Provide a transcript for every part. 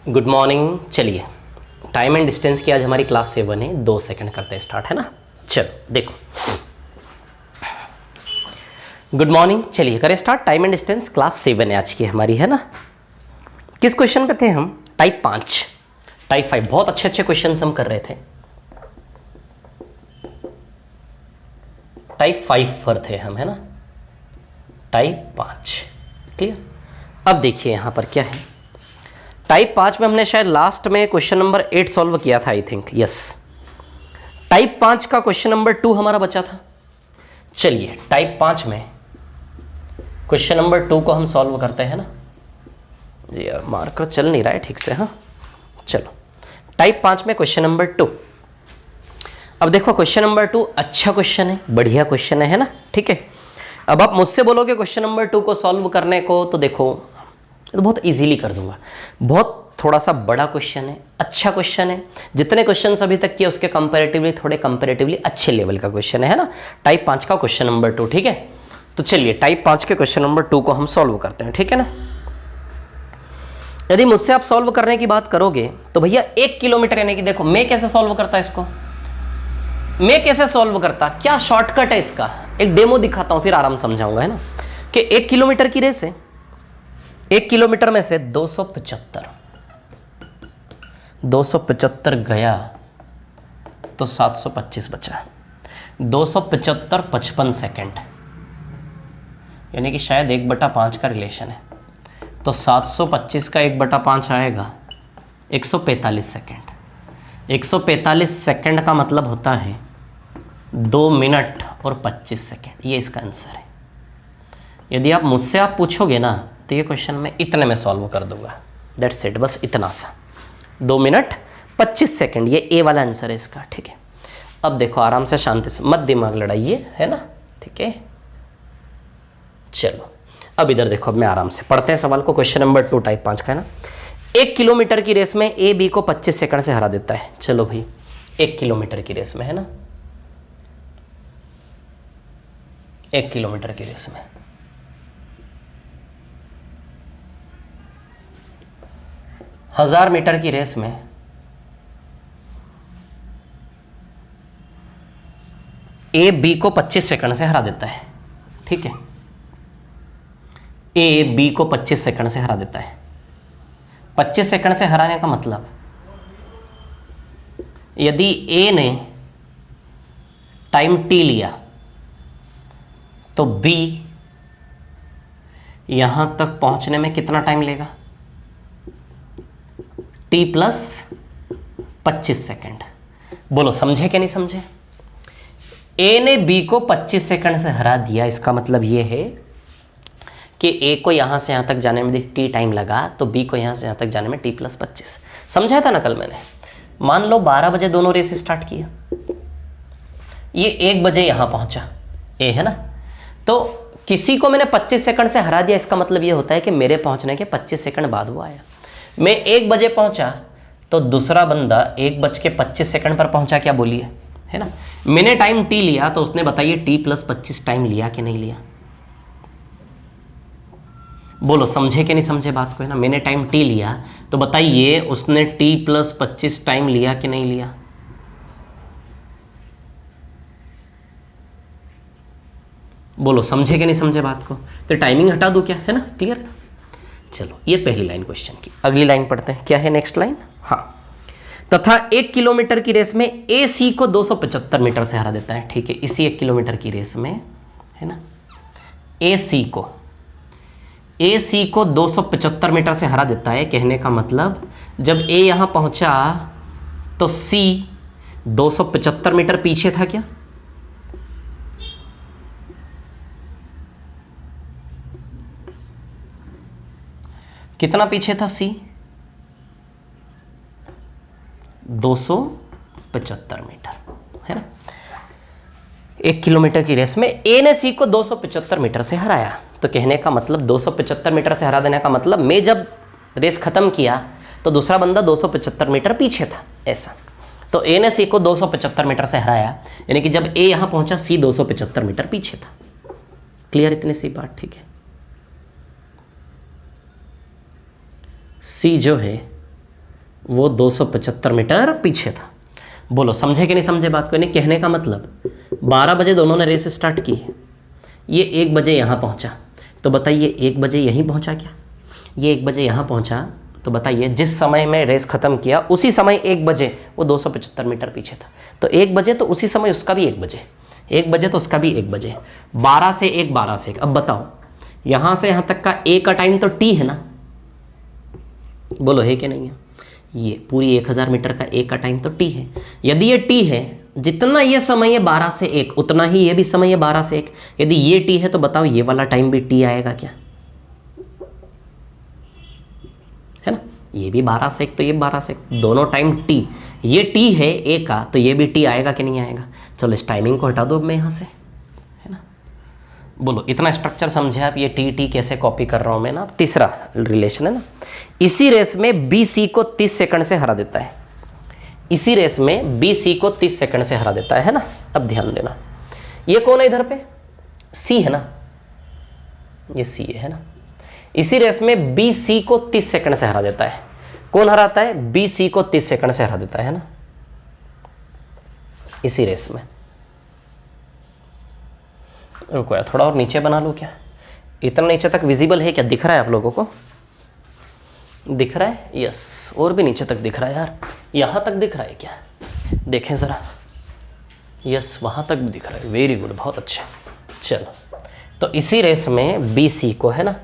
Good morning. चलिए, time and distance की आज हमारी क्लास 7 है। 2 सेकंड करते हैं स्टार्ट, है ना। चलो देखो, गुड मॉर्निंग। चलिए करें start. Time and distance class 7 है आज की हमारी, है ना। किस क्वेश्चन पे थे हम? Type 5, type 5। बहुत अच्छे अच्छे क्वेश्चन हम कर रहे थे। टाइप 5 पर थे हम, है ना। Type 5 clear. अब देखिए यहां पर क्या है। टाइप 5 में हमने शायद लास्ट में क्वेश्चन नंबर 8 सॉल्व किया था, आई थिंक, यस। टाइप 5 का क्वेश्चन नंबर 2 हमारा बचा था। चलिए टाइप 5 में क्वेश्चन नंबर 2 को हम सॉल्व करते हैं ना। यार मार्कर चल नहीं रहा है ठीक से। हाँ चलो, टाइप 5 में क्वेश्चन नंबर 2। अब देखो क्वेश्चन नंबर 2 अच्छा क्वेश्चन है, बढ़िया क्वेश्चन है ना। ठीक है, अब आप मुझसे बोलोगे क्वेश्चन नंबर 2 को सॉल्व करने को, तो देखो तो बहुत इजीली कर दूंगा। बहुत थोड़ा सा बड़ा क्वेश्चन है, अच्छा क्वेश्चन है। जितने क्वेश्चन अभी तक किए उसके कंपैरेटिवली थोड़े कंपैरेटिवली अच्छे लेवल का क्वेश्चन है ना। टाइप 5 का क्वेश्चन नंबर 2, ठीक है। तो चलिए टाइप 5 के क्वेश्चन नंबर 2 को हम सॉल्व करते हैं, ठीक है ना। यदि मुझसे आप सॉल्व करने की बात करोगे तो भैया 1 किलोमीटर, यानी कि देखो मैं कैसे सॉल्व करता इसको, मैं कैसे सॉल्व करता, क्या शॉर्टकट है इसका, एक डेमो दिखाता हूं फिर आराम समझाऊंगा, है ना। कि 1 किलोमीटर की रेस है, 1 किलोमीटर में से 275 गया तो 725 बचा। 275 55 सेकेंड, यानी कि शायद 1/5 का रिलेशन है। तो 725 का 1/5 आएगा 145 सेकेंड। 145 सेकेंड का मतलब होता है 2 मिनट और 25 सेकेंड। ये इसका आंसर है। यदि आप मुझसे आप पूछोगे ना तो ये क्वेश्चन मैं इतने में सॉल्व कर दूंगा। दैट्स इट, बस इतना सा, 2 मिनट 25 सेकेंड। ये ए वाला आंसर है इसका, ठीक है। अब देखो आराम से शांति से, मत दिमाग लड़ाइए, है ना, ठीक है। चलो अब इधर देखो, अब मैं आराम से पढ़ते हैं सवाल को। क्वेश्चन नंबर 2 टाइप 5 का है ना। 1 किलोमीटर की रेस में ए बी को 25 सेकंड से हरा देता है। चलो भाई, 1 किलोमीटर की रेस में, है ना, 1 किलोमीटर की रेस में 1000 मीटर की रेस में ए बी को 25 सेकंड से हरा देता है, ठीक है। ए बी को 25 सेकंड से हरा देता है। 25 सेकंड से हराने का मतलब, यदि ए ने टाइम टी लिया तो बी यहां तक पहुंचने में कितना टाइम लेगा? T plus 25 second. बोलो समझे क्या नहीं समझे? ए ने बी को 25 सेकंड से हरा दिया, इसका मतलब यह है कि ए को यहां से यहां तक जाने में टी टाइम लगा, तो बी को यहां से यहां तक जाने में टी प्लस 25। समझाया था ना कल मैंने। मान लो 12 बजे दोनों रेस स्टार्ट किया, ये 1 बजे यहां पहुंचा ए, है ना। तो किसी को मैंने 25 सेकंड से हरा दिया, इसका मतलब यह होता है कि मेरे पहुंचने के 25 सेकंड बाद वो आया। मैं 1 बजे पहुंचा तो दूसरा बंदा 1:25 पर पहुंचा, क्या बोलिए, है ना। मैंने टाइम टी लिया तो उसने बताइए टी प्लस 25 टाइम लिया कि नहीं लिया? बोलो समझे कि नहीं समझे बात को, है ना। मैंने टाइम टी लिया तो बताइए उसने टी प्लस 25 टाइम लिया कि नहीं लिया? बोलो समझे कि नहीं समझे बात को? तो टाइमिंग हटा दूं क्या, है ना, क्लियर है ना। चलो ये पहली लाइन क्वेश्चन की। अगली लाइन पढ़ते हैं, क्या है नेक्स्ट लाइन। हाँ, तथा 1 किलोमीटर की रेस में ए सी को 275 मीटर से हरा देता है, ठीक है। इसी 1 किलोमीटर की रेस में, है ना, ए सी को 275 मीटर से हरा देता है। कहने का मतलब जब ए यहां पहुंचा तो सी 275 मीटर पीछे था क्या? कितना पीछे था सी? 275 मीटर, है ना। 1 किलोमीटर की रेस में ए ने सी को 275 मीटर से हराया। तो कहने का मतलब 275 मीटर से हरा देने का मतलब मैं जब रेस खत्म किया तो दूसरा बंदा 275 मीटर पीछे था, ऐसा। तो ए ने सी को 275 मीटर से हराया, यानी कि जब ए यहां पहुंचा सी 275 मीटर पीछे था। क्लियर, इतनी सी बात, ठीक है। सी जो है वो 275 मीटर पीछे था। बोलो समझे कि नहीं समझे बात को? नहीं, कहने का मतलब 12 बजे दोनों ने रेस स्टार्ट की है, ये 1 बजे यहाँ पहुँचा, तो बताइए 1 बजे यहीं पहुँचा क्या? ये 1 बजे यहाँ पहुँचा, तो बताइए जिस समय में रेस ख़त्म किया उसी समय 1 बजे वो 275 मीटर पीछे था। तो 1 बजे तो उसी समय उसका भी 1 बजे, 1 बजे तो उसका भी 1 बजे, 12 से 1, 12 से 1। अब बताओ यहाँ से यहाँ तक का ए का टाइम तो टी है ना, बोलो है कि नहीं है? ये पूरी 1000 मीटर का ए का टाइम तो टी है। यदि ये टी है, जितना ये समय है 12 से 1 उतना ही ये भी समय है 12 से 1। यदि ये टी है तो बताओ ये वाला टाइम भी टी आएगा क्या? है ना, ये भी 12 से 1 तो ये 12 से 1, दोनों टाइम टी। ये टी है ए का तो ये भी टी आएगा कि नहीं आएगा? चलो इस टाइमिंग को हटा दो अब मैं यहाँ से, है ना। बोलो इतना स्ट्रक्चर समझे आप? ये टी कैसे कॉपी कर रहा हूँ मैं ना। तीसरा रिलेशन है ना, इसी रेस में बी सी को 30 सेकंड से हरा देता है। इसी रेस में बी सी को 30 सेकंड से हरा देता है ना। अब ध्यान देना, ये कौन है इधर पे? सी है ना, ये सी है ना। इसी रेस में बी सी को 30 सेकंड से हरा देता है। कौन हराता है? बी सी को 30 सेकंड से हरा देता है ना, इसी रेस में। रुको यार, थोड़ा और नीचे बना लो क्या? इतना नीचे तक विजिबल है क्या? दिख रहा है आप लोगों को? दिख रहा है? यस, और भी नीचे तक दिख रहा है यार। यहाँ तक दिख रहा है क्या? देखें ज़रा। यस, वहाँ तक भी दिख रहा है। वेरी गुड, बहुत अच्छा। चलो, तो इसी रेस में बी सी को, है ना,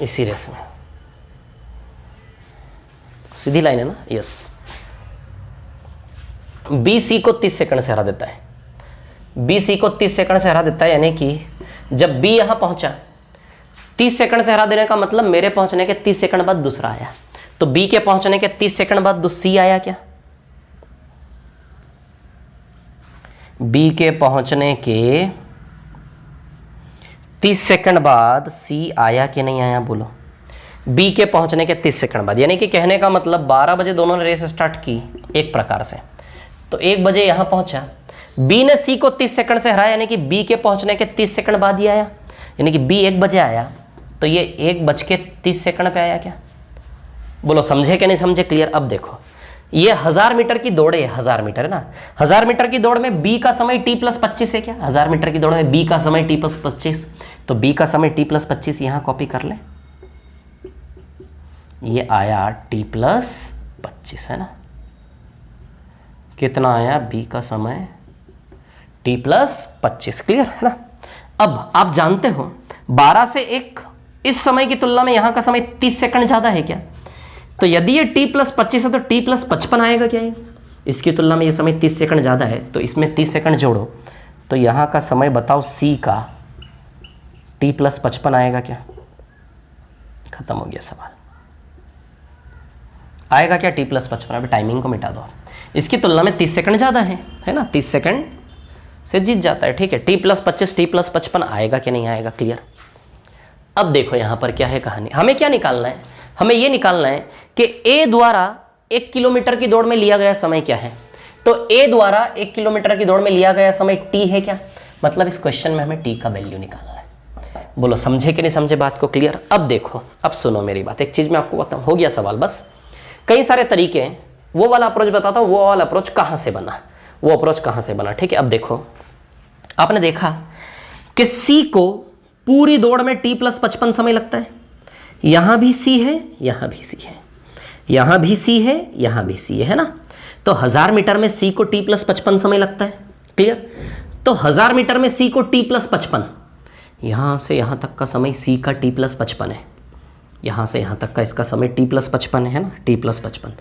इसी रेस में सीधी लाइन है ना। यस, बी सी को 30 सेकंड से हरा देता है। बी सी को 30 सेकंड से हरा देता है, यानी कि जब बी यहां पहुंचा 30 सेकंड से हरा देने का मतलब मेरे पहुंचने के 30 सेकंड बाद दूसरा आया, तो बी के पहुंचने के 30 सेकंड बाद सी आया क्या? बी के पहुंचने के 30 सेकंड बाद सी आया कि नहीं आया? बोलो। बी के पहुंचने के 30 सेकंड बाद, यानी कि कहने का मतलब 12 बजे दोनों ने रेस स्टार्ट की एक प्रकार से, तो 1 बजे यहां पहुंचा, बी ने सी को 30 सेकंड से हराया, यानी कि बी के पहुंचने के 30 सेकंड बाद ही आया, यानी कि बी 1 बजे आया, तो ये 1:30 पे आया क्या? बोलो समझे कि नहीं समझे? क्लियर? अब देखो, ये 1000 मीटर की दौड़ है, 1000 मीटर है ना। 1000 मीटर की दौड़ में बी का समय t+25 है क्या? 1000 मीटर की दौड़ में बी का समय t+25, तो बी का समय t+25 यहां कॉपी कर ले। ये आया t+25, है ना। कितना आया? बी का समय t+25। क्लियर है ना। अब आप जानते हो 12 से 1 इस समय की तुलना में यहां का समय 30 सेकंड ज्यादा है क्या? तो यदि ये t+25 है तो t+55 आएगा क्या? इसकी तुलना में ये समय 30 सेकंड ज़्यादा है, तो इसमें 30 सेकंड जोड़ो, तो यहाँ का समय बताओ सी का t+55 आएगा क्या? खत्म हो गया सवाल। आएगा क्या t+55? अभी टाइमिंग को मिटा दो। इसकी तुलना में 30 सेकंड ज़्यादा है ना, 30 सेकंड से जीत जाता है। ठीक है, t+25 t+55 आएगा कि नहीं आएगा? क्लियर। अब देखो यहाँ पर क्या है कहानी। हमें क्या निकालना है? हमें ये निकालना है कि ए द्वारा 1 किलोमीटर की दौड़ में लिया गया समय क्या है। तो ए द्वारा 1 किलोमीटर की दौड़ में लिया गया समय टी है क्या? मतलब इस क्वेश्चन में हमें टी का वैल्यू निकालना है। बोलो समझे कि नहीं समझे बात को? क्लियर। अब देखो, अब सुनो मेरी बात। एक चीज मैं आपको बताऊं, हो गया सवाल बस। कई सारे तरीके हैं, वो वाला अप्रोच बताता हूं, वो वाला अप्रोच कहां से बना, वो अप्रोच कहां से बना। ठीक है, अब देखो, आपने देखा कि सी को पूरी दौड़ में t+55 समय लगता है। यहां भी सी है, यहां भी सी है, यहां भी सी है, यहां भी सी है ना। तो 1000 मीटर में सी को t+55 समय लगता है। क्लियर। तो 1000 मीटर में सी को t+55, यहां से यहां तक का समय सी का t+55 है, यहां से यहां तक का इसका समय t+55 है ना, t+55।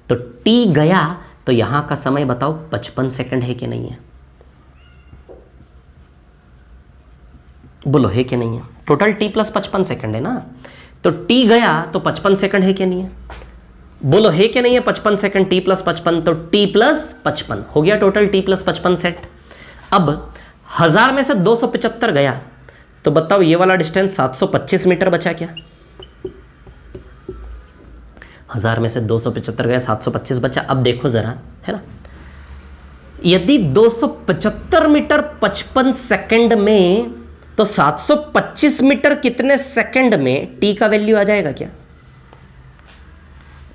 तो t गया तो यहां का समय बताओ 55 सेकंड है कि नहीं है? बोलो है कि नहीं है? टोटल t+55 सेकंड है ना। तो t गया तो 55 सेकंड है कि नहीं है? बोलो है कि नहीं है? 55 सेकंड t+55, तो t+55 हो गया टोटल t+55 सेट। अब 1000 में से 275 गया तो बताओ ये वाला डिस्टेंस 725 मीटर बचा क्या? 1000 में से 275 गया, 725 बचा। अब देखो जरा, है ना, यदि 275 मीटर 55 सेकंड में तो 725 मीटर कितने सेकंड में टी का वैल्यू आ जाएगा क्या?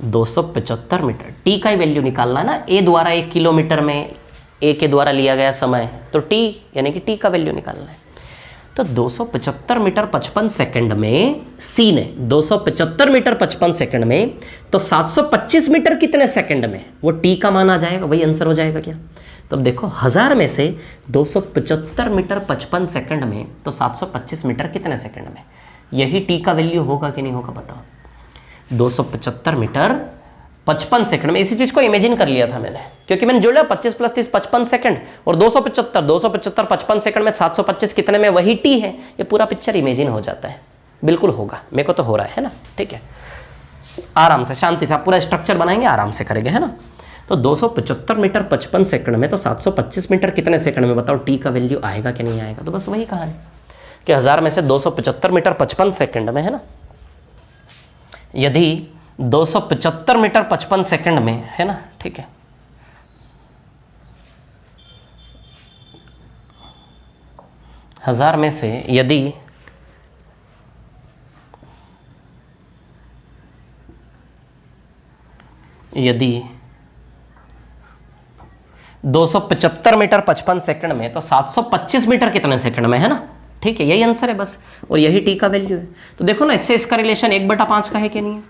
275 मीटर। टी का ही वैल्यू निकालना है ना, ए द्वारा 1 किलोमीटर में ए के द्वारा लिया गया समय, तो टी यानी कि टी का वैल्यू निकालना है। तो 275 मीटर 55 सेकंड में सी ने 275 मीटर 55 सेकंड में, तो 725 मीटर कितने सेकंड में, वो टी का मान आ जाएगा, वही आंसर हो जाएगा क्या? तो अब देखो 1000 में से 275 मीटर 55 सेकंड में, तो 725 मीटर कितने सेकंड में, यही टी का वैल्यू होगा कि नहीं होगा बताओ? 275 मीटर 55 सेकंड में, इसी चीज को इमेजिन कर लिया था मैंने, क्योंकि मैंने जोड़ा 25 + 30 55 सेकंड और 275 55 सेकंड में 725 कितने में, वही टी है। ये पूरा पिक्चर इमेजिन हो जाता है, बिल्कुल होगा, मेरे को तो हो रहा है ना, ठीक है। आराम से शांति से आप पूरा स्ट्रक्चर बनाएंगे, आराम से करेंगे, है ना। तो 275 मीटर 55 सेकंड में, तो 725 मीटर कितने सेकंड में बताओ, टी का वैल्यू आएगा कि नहीं आएगा? तो बस वही कहानी कि 1000 में से 275 मीटर 55 सेकंड में, है ना, यदि 275 मीटर 55 सेकंड में, है ना, ठीक है, हजार में से यदि 275 मीटर 55 सेकंड में, तो 725 मीटर कितने सेकंड में, है ना, ठीक है, यही आंसर है बस, और यही टी का वैल्यू है। तो देखो ना, इससे इसका रिलेशन 1/5 का है कि नहीं है?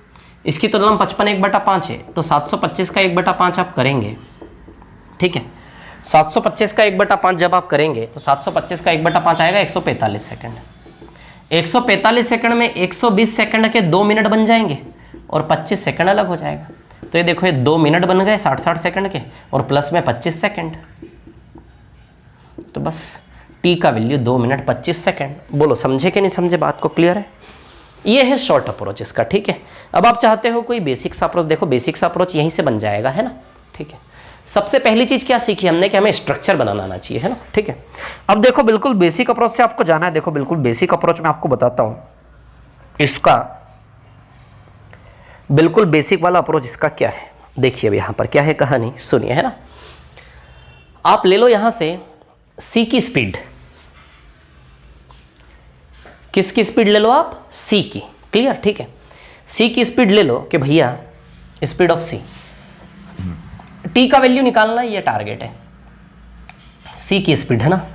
इसकी तुलना में 55 1/5 है, तो 725 का 1/5 आप करेंगे, ठीक है, 725 का 1/5 जब आप करेंगे तो 725 का 1/5 आएगा 145 सेकंड। 145 सेकंड में 120 सेकंड के 2 मिनट बन जाएंगे और 25 सेकंड अलग हो जाएगा। तो ये देखो, ये 2 मिनट बन गए 60-60 सेकंड के, और प्लस में 25 सेकंड, तो बस टी का वैल्यू 2 मिनट 25 सेकंड। बोलो समझे कि नहीं समझे, बात को क्लियर है? ये है शॉर्ट अप्रोच इसका, ठीक है। अब आप चाहते हो कोई बेसिक्स अप्रोच, देखो बेसिक्स अप्रोच यहीं से बन जाएगा, है ना, ठीक है। सबसे पहली चीज क्या सीखी हमने कि हमें स्ट्रक्चर बनाना आना चाहिए, है ना, ठीक है। अब देखो बिल्कुल बेसिक अप्रोच से आपको जाना है, देखो बिल्कुल बेसिक अप्रोच में आपको बताता हूं इसका बिल्कुल बेसिक वाला अप्रोच इसका क्या है। देखिए अब यहां पर क्या है कहानी, सुनिए, है ना। आप ले लो यहां से सी की स्पीड, किसकी स्पीड ले लो आप, सी की, क्लियर, ठीक है। सी की स्पीड ले लो कि भैया स्पीड ऑफ सी, टी का वैल्यू निकालना, ये टारगेट है। सी की स्पीड, है ना,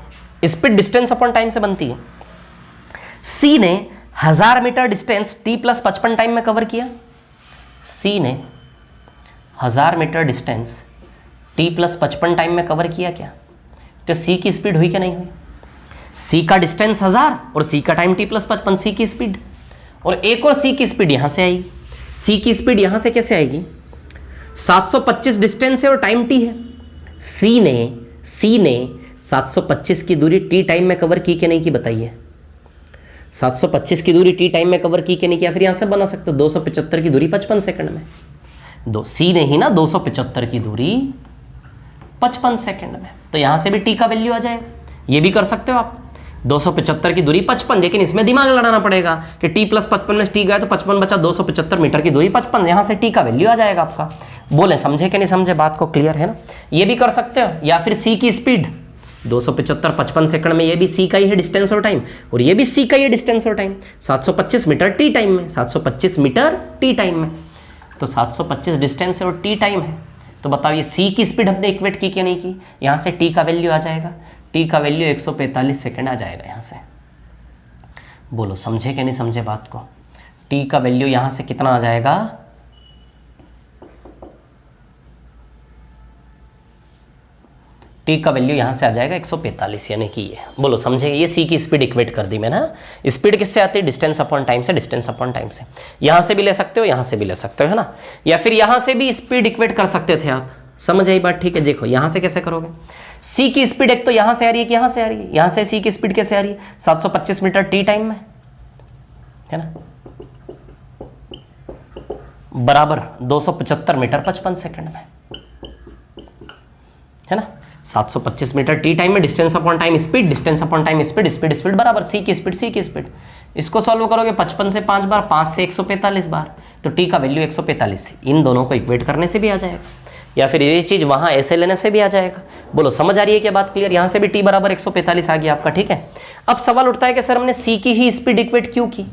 स्पीड डिस्टेंस अपॉन टाइम से बनती है। सी ने 1000 मीटर डिस्टेंस टी + 55 टाइम में कवर किया। सी ने 1000 मीटर डिस्टेंस टी + 55 टाइम में कवर किया क्या? तो सी की स्पीड हुई क्या नहीं हुई? सी का डिस्टेंस 1000 और सी का टाइम टी + 55, सी की स्पीड। और एक और सी की स्पीड यहां से आएगी। सी की स्पीड यहां से कैसे आएगी? 725 डिस्टेंस है और टाइम टी है। सी ने 725 की दूरी टी टाइम में कवर की कि नहीं की बताइए? 725 की दूरी टी टाइम में कवर की कि नहीं किया? फिर यहां से बना सकते हो 275 की दूरी 55 सेकंड में। सी ने ही ना 275 की दूरी 55 सेकंड में, तो यहां से भी टी का वैल्यू आ जाएगा। ये भी कर सकते हो आप, 275 की दूरी 55, लेकिन इसमें दिमाग लड़ाना पड़ेगा कि टी + 55 में टी गया तो 55 बचा, 275 मीटर की दूरी 55, यहां से टी का वैल्यू आ जाएगा आपका। बोले समझे कि नहीं समझे, बात को क्लियर है ना। ये भी कर सकते हो, या फिर सी की स्पीड 275 55 सेकंड में, ये भी सी का ही है डिस्टेंस और टाइम, और ये भी सी का ही है डिस्टेंस और टाइम। 725 मीटर टी टाइम में, 725 मीटर टी टाइम में, तो 725 डिस्टेंस है और टी टाइम है। तो बताओ ये सी की स्पीड हमने इक्वेट की कि नहीं की? यहां से टी का वैल्यू आ जाएगा, टी का वैल्यू 145 सेकंड आ जाएगा यहां से। बोलो समझे कि नहीं समझे बात को? टी का वैल्यू यहां से कितना आ जाएगा? टी का वैल्यू यहां से आ जाएगा 145, यानी कि ये। बोलो समझे? ये सी की स्पीड इक्वेट कर दी मैंने। स्पीड किससे आती है? डिस्टेंस अपॉन टाइम से, डिस्टेंस अपॉन टाइम से। यहां से भी ले सकते हो, यहां से भी ले सकते हो, है ना, या फिर यहां से भी स्पीड इक्वेट कर सकते थे आप। समझ आई बात? ठीक है, देखो यहां से कैसे करोगे। सी की स्पीड एक तो यहां से आ रही है कि यहां से आ रही है? यहां से सी की स्पीड कैसे आ रही है? 725 मीटर टी टाइम में, है ना, बराबर 275 मीटर 55 सेकंड में, है ना। 725 मीटर टी टाइम में, distance upon time speed, distance upon time speed, speed बराबर सी की स्पीड, सी की स्पीड। इसको सॉल्व करोगे 55 से 5 बार, 5 से 145 बार, तो टी का वैल्यू 145। इन दोनों को इक्वेट करने से भी आ जाएगा। या फिर ये चीज़ वहाँ ऐसे लेने से भी आ जाएगा। बोलो समझ आ रही है क्या बात? क्लियर? यहाँ से भी t बराबर 145 आ गया आपका, ठीक है। अब सवाल उठता है कि सर हमने c की ही स्पीड इक्वेट क्यों की?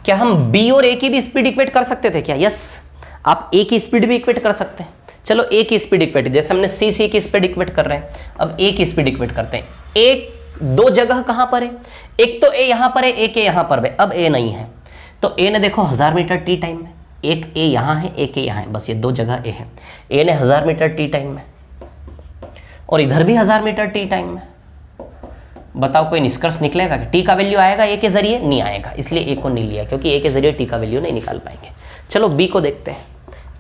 क्या हम b और a की भी स्पीड इक्वेट कर सकते थे क्या? यस, आप a की स्पीड भी इक्वेट कर सकते हैं। चलो a की स्पीड इक्वेट, जैसे हमने c की स्पीड इक्वेट कर रहे हैं, अब a की स्पीड इक्वेट करते हैं। एक दो जगह कहां पर है, एक तो a यहां पर है, एक a यहां पर है। अब a नहीं है तो a ने देखो 1000 मीटर t टाइम में, एक a यहां है, एक a यहां है, बस ये दो जगह a है। a ने 1000 मीटर t टाइम में और इधर भी 1000 मीटर t टाइम में। बताओ कोई निष्कर्ष निकलेगा कि t का वैल्यू आएगा a के जरिए? नहीं आएगा, इसलिए a को नहीं लिया, क्योंकि a के जरिए t का वैल्यू नहीं निकाल पाएंगे। चलो b को देखते हैं,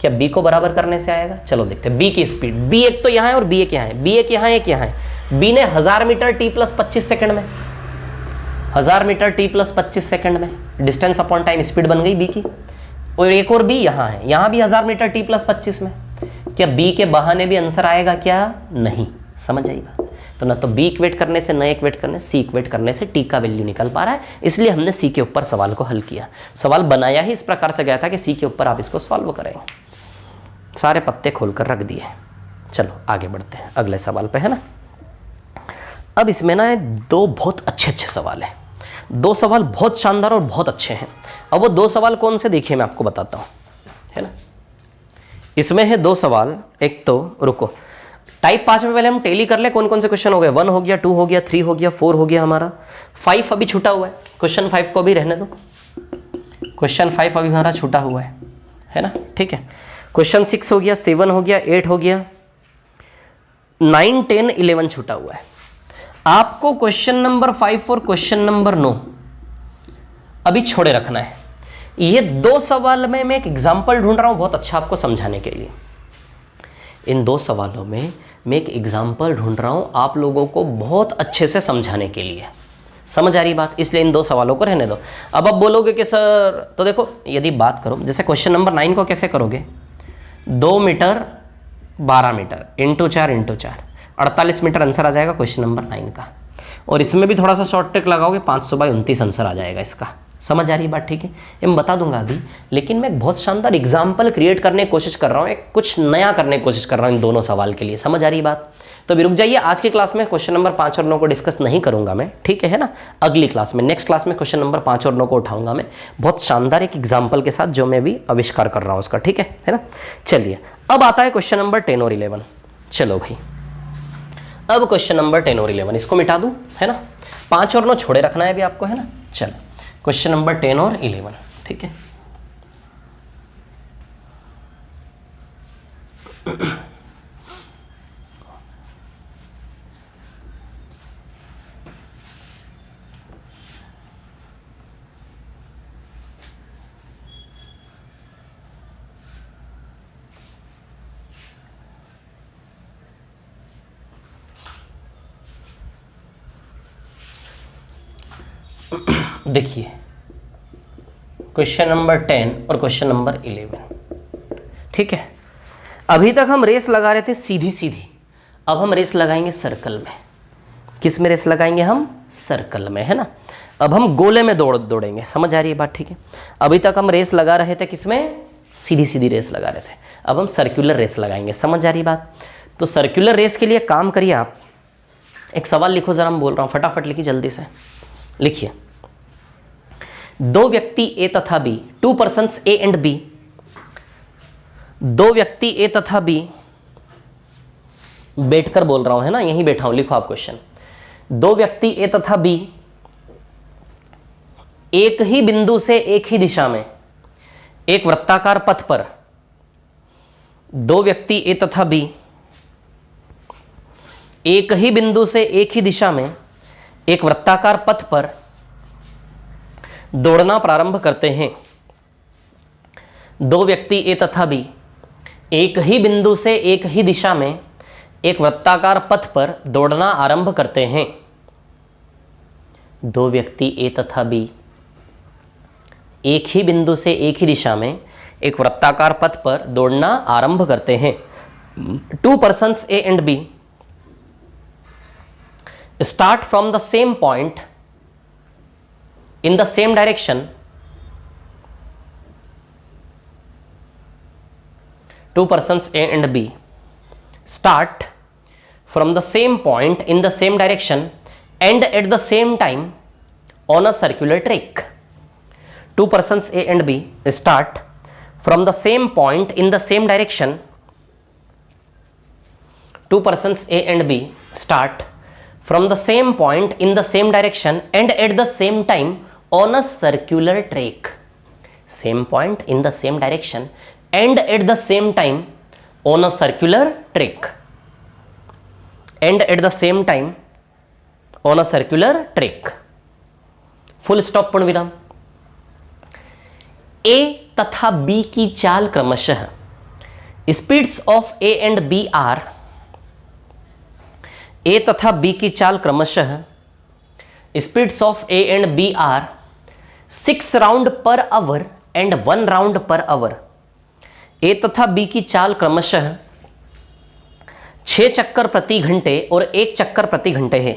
क्या b को बराबर करने से आएगा? चलो देखते हैं b की स्पीड। b एक तो यहाँ है और b एक यहाँ है, b एक यहाँ, एक यहाँ है। b ने 1000 मीटर t प्लस 25 सेकंड में, 1000 मीटर t प्लस 25 सेकंड में, डिस्टेंस अपॉन टाइम स्पीड बन गई b की। और एक और b यहाँ है, यहाँ भी 1000 मीटर t प्लस 25 में। क्या b के बहाने भी आंसर आएगा क्या? नहीं। समझ आई बात? तो ना तो b इक्वेट करने से, न इक्वेट करने से, c इक्वेट करने से t का वैल्यू निकल पा रहा है, इसलिए हमने c के ऊपर सवाल को हल किया। सवाल बनाया ही इस प्रकार से गया था कि c के ऊपर आप इसको सॉल्व करेंगे। सारे पत्ते खोलकर रख दिए। चलो आगे बढ़ते हैं अगले सवाल पे, है ना। अब इसमें ना दो बहुत अच्छे सवाल है, दो सवाल बहुत शानदार और बहुत अच्छे हैं। अब वो दो सवाल कौन से, देखिए मैं आपको बताता हूँ, है ना। इसमें है दो सवाल, एक तो रुको, टाइप 5 में पहले हम टेली कर ले कौन कौन से क्वेश्चन हो गए। 1 हो गया, 2 हो गया, 3 हो गया, 4 हो गया, हमारा 5 अभी छूटा हुआ है। क्वेश्चन 5 को भी रहने दो, क्वेश्चन 5 अभी हमारा छूटा हुआ है ना, ठीक है। क्वेश्चन 6 हो गया, 7 हो गया, 8 हो गया, 9, 10, 11 छूटा हुआ है। आपको क्वेश्चन नंबर 5 और क्वेश्चन नंबर 9 अभी छोड़े रखना है। ये दो सवाल में मैं एक एग्जाम्पल ढूंढ रहा हूं बहुत अच्छा आपको समझाने के लिए। इन दो सवालों में मैं एक एग्जाम्पल ढूंढ रहा हूं आप लोगों को बहुत अच्छे से समझाने के लिए। समझ आ रही बात? इसलिए इन दो सवालों को रहने दो। अब आप बोलोगे कि सर, तो देखो यदि बात करो, जैसे क्वेश्चन नंबर 9 को कैसे करोगे, 2 metre 12 metre into 4 into 4, 48 metre answer आ जाएगा क्वेश्चन नंबर 9 का। और इसमें भी थोड़ा सा शॉर्ट ट्रिक लगाओगे, 500/29 आंसर आ जाएगा इसका। समझ आ रही बात? ठीक है, ये मैं बता दूंगा अभी, लेकिन मैं एक बहुत शानदार एग्जाम्पल क्रिएट करने की कोशिश कर रहा हूँ, एक कुछ नया करने की कोशिश कर रहा हूँ इन दोनों सवाल के लिए। समझ आ रही बात? तो अभी रुक जाइए, आज की क्लास में क्वेश्चन नंबर 5 और 9 को डिस्कस नहीं करूंगा मैं, ठीक है ना। अगली क्लास में, नेक्स्ट क्लास में क्वेश्चन नंबर 5 और 9 को उठाऊंगा मैं बहुत शानदार एक एग्जाम्पल के साथ, जो मैं भी आविष्कार कर रहा हूँ उसका, ठीक है ना। चलिए अब आता है क्वेश्चन नंबर 10 और 11। चलो भाई, अब क्वेश्चन नंबर 10 और 11 इसको मिटा दूं, है ना। 5 और 9 छोड़े रखना है अभी आपको, है ना। चलो क्वेश्चन नंबर 10 और 11, ठीक है। देखिए क्वेश्चन नंबर 10 और क्वेश्चन नंबर 11, ठीक है। अभी तक हम रेस लगा रहे थे सीधी सीधी, अब हम रेस लगाएंगे सर्कल में। किस में रेस लगाएंगे हम? सर्कल में, है ना। अब हम गोले में दौड़ेंगे। समझ आ रही है बात? ठीक है। अभी तक हम रेस लगा रहे थे किसमें? सीधी सीधी रेस लगा रहे थे, अब हम सर्कुलर रेस लगाएंगे। समझ आ रही बात? तो सर्कुलर रेस के लिए काम करिए आप, एक सवाल लिखो जरा, मैं बोल रहा हूँ फटाफट लिखिए, जल्दी से लिखिए। दो व्यक्ति ए तथा B, 2 persons A and B, दो व्यक्ति ए तथा बी, बैठकर बोल रहा हूं, है ना, यहीं बैठा हूं, लिखो आप क्वेश्चन। दो व्यक्ति ए तथा बी एक ही बिंदु से एक ही दिशा में एक वृत्ताकार पथ पर, दो व्यक्ति ए तथा बी एक ही बिंदु से एक ही दिशा में एक वृत्ताकार पथ पर दौड़ना प्रारंभ करते हैं। दो व्यक्ति ए तथा बी एक ही बिंदु से एक ही दिशा में एक वृत्ताकार पथ पर दौड़ना आरंभ करते हैं। दो व्यक्ति ए तथा बी एक ही बिंदु से एक ही दिशा में एक वृत्ताकार पथ पर दौड़ना आरंभ करते हैं। 2 persons A and B start from the same point in the same direction two persons A and B start from the same point in the same direction and at the same time on a circular track. Two persons A and B start from the same point in the same direction. Two persons A and B start from the same point in the same direction and at the same time on a circular track. Same point in the same direction and at the same time on a circular track. And at the same time on a circular track. Full stop पूर्ण विराम. A तथा B की चाल क्रमशः speeds of A and B are. A तथा B की चाल क्रमशः speeds of A and B are 6 round per hour and 1 round per hour. A तथा बी की चाल क्रमशः 6 चक्कर प्रति घंटे और 1 चक्कर प्रति घंटे है.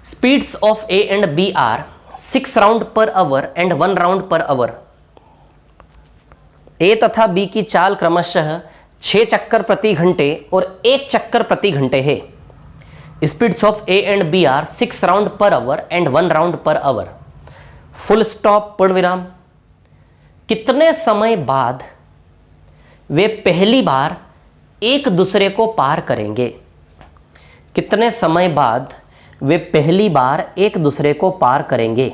Speeds of A and B are 6 round per hour and 1 round per hour. A तथा बी की चाल क्रमशः 6 चक्कर प्रति घंटे और 1 चक्कर प्रति घंटे है. Speeds of A and B are 6 round per hour and 1 round per hour. Full stop पूर्ण विराम. कितने समय बाद वे पहली बार एक दूसरे को पार करेंगे? कितने समय बाद वे पहली बार एक दूसरे को पार करेंगे?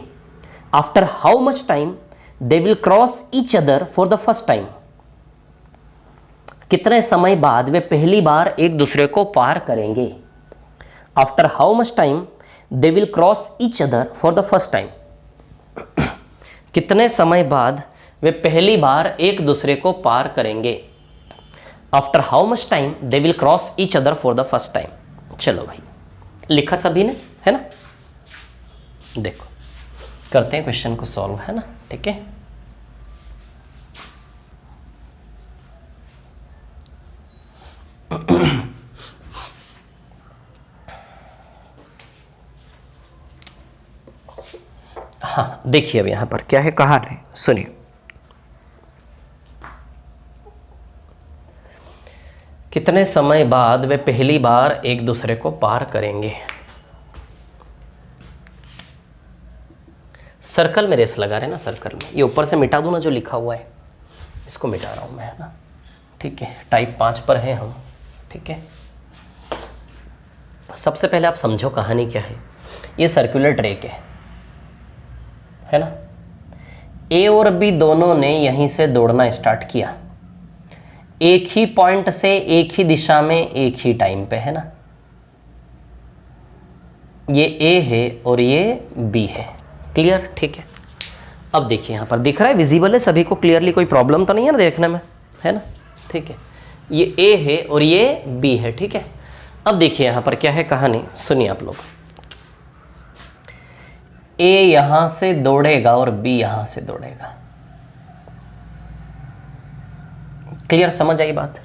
After how much time they will cross each other for the first time. कितने समय बाद वे पहली बार एक दूसरे को पार करेंगे? After how much time they will cross each other for the first time. कितने समय बाद वे पहली बार एक दूसरे को पार करेंगे? After how much time they will cross each other for the first time. चलो भाई, लिखा सभी ने, है ना? देखो करते हैं क्वेश्चन को सॉल्व, है ना? ठीक है. हाँ देखिए अब यहां पर क्या है, कहा है, सुनिए. कितने समय बाद वे पहली बार एक दूसरे को पार करेंगे? सर्कल में रेस लगा रहे ना, सर्कल में. ये ऊपर से मिटा दूं ना जो लिखा हुआ है, इसको मिटा रहा हूं मैं, है ना? ठीक है. टाइप 5 पर हैं हम. ठीक है. सबसे पहले आप समझो कहानी क्या है. ये सर्कुलर ट्रैक है ना? ए और बी दोनों ने यहीं से दौड़ना स्टार्ट किया, एक ही पॉइंट से एक ही दिशा में एक ही टाइम पे, है ना? ये ए है और ये बी है. क्लियर? ठीक है. अब देखिए यहां पर दिख रहा है, विजिबल है सभी को क्लियरली, कोई प्रॉब्लम तो नहीं है ना देखने में, है ना? ठीक है. ये ए है और ये बी है. ठीक है. अब देखिए यहां पर क्या है कहानी, सुनिए आप लोग. ए यहां से दौड़ेगा और बी यहां से दौड़ेगा. क्लियर? समझ आई बात?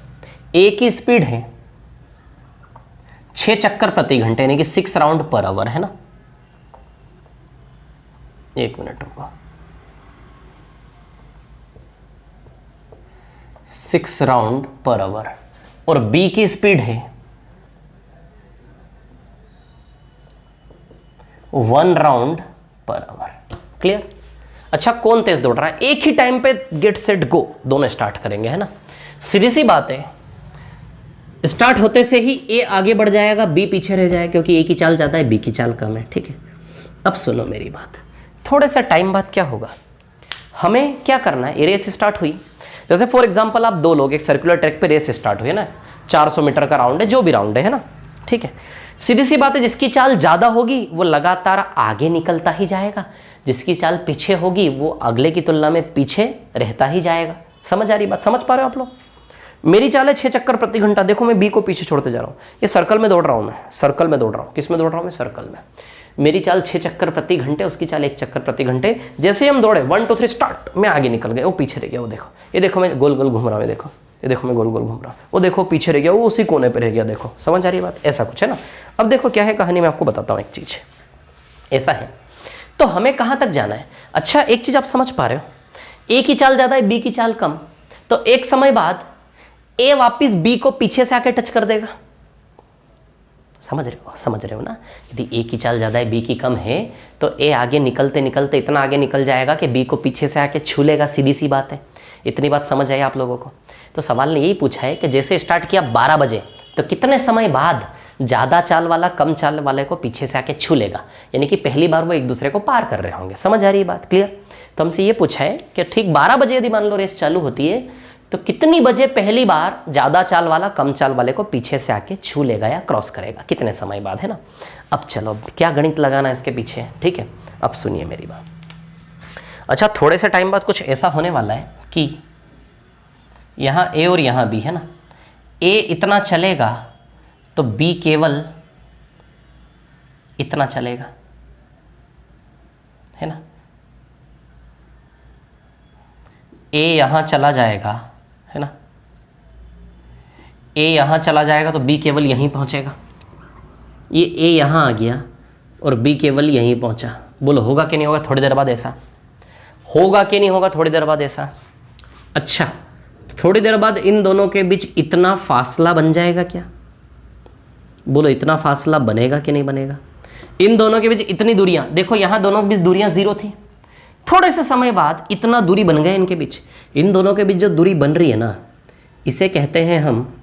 ए की स्पीड है 6 चक्कर प्रति घंटे, यानी कि 6 राउंड पर आवर, है ना? एक मिनट रुको. 6 राउंड पर आवर. और बी की स्पीड है 1 राउंड पर आवर. क्लियर? अच्छा, कौन तेज दौड़ रहा है? एक ही टाइम पे गेट सेट गो दोनों स्टार्ट करेंगे, है ना? सीधी सी बात है, स्टार्ट होते से ही ए आगे बढ़ जाएगा, बी पीछे रह जाएगा, क्योंकि ए की चाल ज़्यादा है, बी की चाल कम है. ठीक है. अब सुनो मेरी बात. थोड़े सा टाइम बाद क्या होगा, हमें क्या करना है. ये रेस स्टार्ट हुई, जैसे फॉर एग्जांपल आप दो लोग एक सर्कुलर ट्रैक पे रेस स्टार्ट हुई है ना, 400 मीटर का राउंड है, जो भी राउंड है ना? ठीक है. सीधी सी बात है, जिसकी चाल ज़्यादा होगी वो लगातार आगे निकलता ही जाएगा, जिसकी चाल पीछे होगी वो अगले की तुलना में पीछे रहता ही जाएगा. समझ आ रही बात? समझ पा रहे हो आप लोग? मेरी चाल है 6 चक्कर प्रति घंटा. देखो मैं बी को पीछे छोड़ते जा रहा हूँ. ये सर्कल में दौड़ रहा हूँ मैं, सर्कल में दौड़ रहा हूँ. किस में दौड़ रहा हूँ मैं? सर्कल में. मेरी चाल 6 चक्कर प्रति घंटे, उसकी चाल 1 चक्कर प्रति घंटे. जैसे हम दौड़े 1 2 3 स्टार्ट, मैं आगे निकल गया, वो पीछे रह गया. वो देखो, ये देखो मैं गोल गोल घूम रहा हूँ. देखो, ये देखो मैं गोल गोल घूम रहा हूँ. वो देखो पीछे रह गया, वो उसी कोने पर रह गया. देखो समझ आ रही है बात? ऐसा कुछ है ना. अब देखो क्या है कहानी, मैं आपको बताता हूँ एक चीज़. ऐसा है तो हमें कहाँ तक जाना है? अच्छा, एक चीज़ आप समझ पा रहे हो, ए की चाल ज़्यादा है, बी की चाल कम. तो एक समय बाद ए वापिस बी को पीछे से आके टच कर देगा। समझ रहे हो ना। यदि ए की चाल ज़्यादा है, बी की कम है, तो ए आगे निकलते निकलते इतना आगे निकल जाएगा कि बी को पीछे से आके छू लेगा। सीधी सी बात है। इतनी बात समझ आई आप लोगों को। तो सवाल ने यही पूछा है कि जैसे स्टार्ट किया 12 बजे, तो कितने समय बाद ज़्यादा चाल वाला कम चाल वाले को पीछे से आके छू लेगा। यानी कि पहली बार वो एक दूसरे को पार कर रहे होंगे। समझ आ रही है बात? क्लियर? तो हमसे ये पूछा है कि ठीक 12 बजे यदि मान लो रेस चालू होती है, तो कितनी बजे पहली बार ज़्यादा चाल वाला कम चाल वाले को पीछे से आके छू लेगा या क्रॉस करेगा, कितने समय बाद, है ना। अब चलो क्या गणित लगाना है इसके पीछे, ठीक है। अब सुनिए मेरी बात। अच्छा, थोड़े से टाइम बाद कुछ ऐसा होने वाला है कि यहाँ ए और यहाँ बी है ना। ए इतना चलेगा तो बी केवल इतना चलेगा, है ना। ए यहाँ चला जाएगा, है ना। ए यहाँ चला जाएगा तो बी केवल यहीं पहुँचेगा। ये ए यहाँ आ गया और बी केवल यहीं पहुँचा। बोलो होगा कि नहीं होगा थोड़ी देर बाद ऐसा? होगा कि नहीं होगा थोड़ी देर बाद ऐसा? अच्छा, तो थोड़ी देर बाद इन दोनों के बीच इतना फासला बन जाएगा क्या? बोलो इतना फासला बनेगा कि नहीं बनेगा? इन दोनों के बीच इतनी दूरियां, देखो यहाँ दोनों के बीच दूरियां 0 थी, थोड़े से समय बाद इतना दूरी बन गए इनके बीच। इन दोनों के बीच जो दूरी बन रही है ना, इसे कहते हैं हम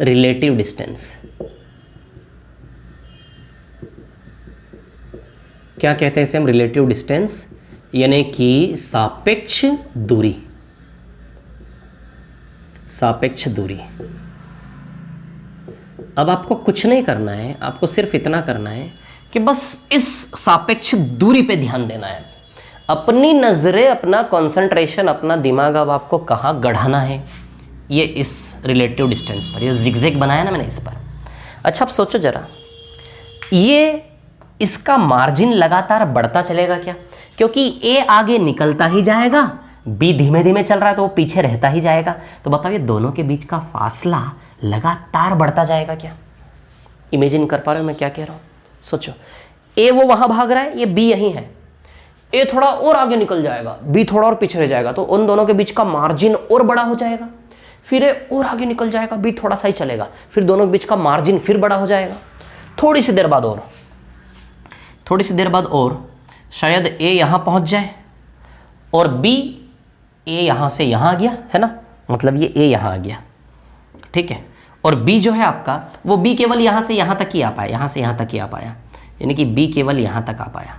रिलेटिव डिस्टेंस। क्या कहते हैं इसे हम? रिलेटिव डिस्टेंस, यानी कि सापेक्ष दूरी। सापेक्ष दूरी। अब आपको कुछ नहीं करना है, आपको सिर्फ इतना करना है कि बस इस सापेक्ष दूरी पे ध्यान देना है। अपनी नज़रें, अपना कंसंट्रेशन, अपना दिमाग अब आपको कहाँ गढ़ाना है? ये इस रिलेटिव डिस्टेंस पर, ये जिगजैग बनाया ना मैंने इस पर। अच्छा, अब सोचो जरा, ये इसका मार्जिन लगातार बढ़ता चलेगा क्या? क्योंकि ए आगे निकलता ही जाएगा, बी धीमे धीमे चल रहा है तो वो पीछे रहता ही जाएगा। तो बताओ ये दोनों के बीच का फासला लगातार बढ़ता जाएगा क्या? इमेजिन कर पा रहे हो मैं क्या कह रहा हूँ? सोचो, ए वो वहां भाग रहा है, ये बी यहीं है। ए थोड़ा और आगे निकल जाएगा, बी थोड़ा और पीछे रह जाएगा, तो उन दोनों के बीच का मार्जिन और बड़ा हो जाएगा। फिर ए और आगे निकल जाएगा, बी थोड़ा सा ही चलेगा, फिर दोनों के बीच का मार्जिन फिर बड़ा हो जाएगा। थोड़ी सी देर बाद और शायद ए यहां पहुंच जाए और बी, ए यहां से यहां आ गया, है ना, मतलब ये ए यहां आ गया, ठीक है। और बी जो है आपका, वो बी केवल यहां से यहां तक ही आ पाया, यहां से यहां तक ही आ पाया, यानी कि बी केवल यहां तक आ पाया,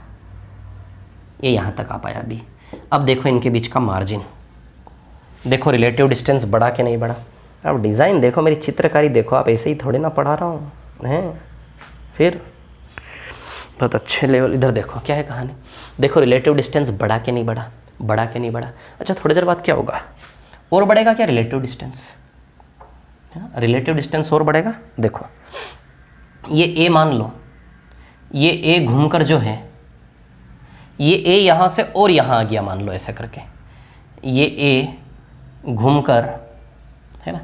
ये यहां तक आ पाया बी। अब देखो इनके बीच का मार्जिन, देखो रिलेटिव डिस्टेंस बढ़ा कि नहीं बढ़ा। अब डिज़ाइन देखो, मेरी चित्रकारी देखो, आप ऐसे ही थोड़ी ना पढ़ा रहा हूँ हैं, फिर बहुत अच्छे लेवल। इधर देखो क्या है कहानी, देखो रिलेटिव डिस्टेंस बढ़ा कि नहीं बढ़ा, बढ़ा कि नहीं बढ़ा। अच्छा, थोड़ी देर बाद क्या होगा, और बढ़ेगा क्या रिलेटिव डिस्टेंस? रिलेटिव डिस्टेंस और बढ़ेगा। देखो ये ए मान लो, ये ए घूमकर जो है, ये ए यहाँ से और यहाँ आ गया, मान लो ऐसा करके, ये ए घूमकर, है ना,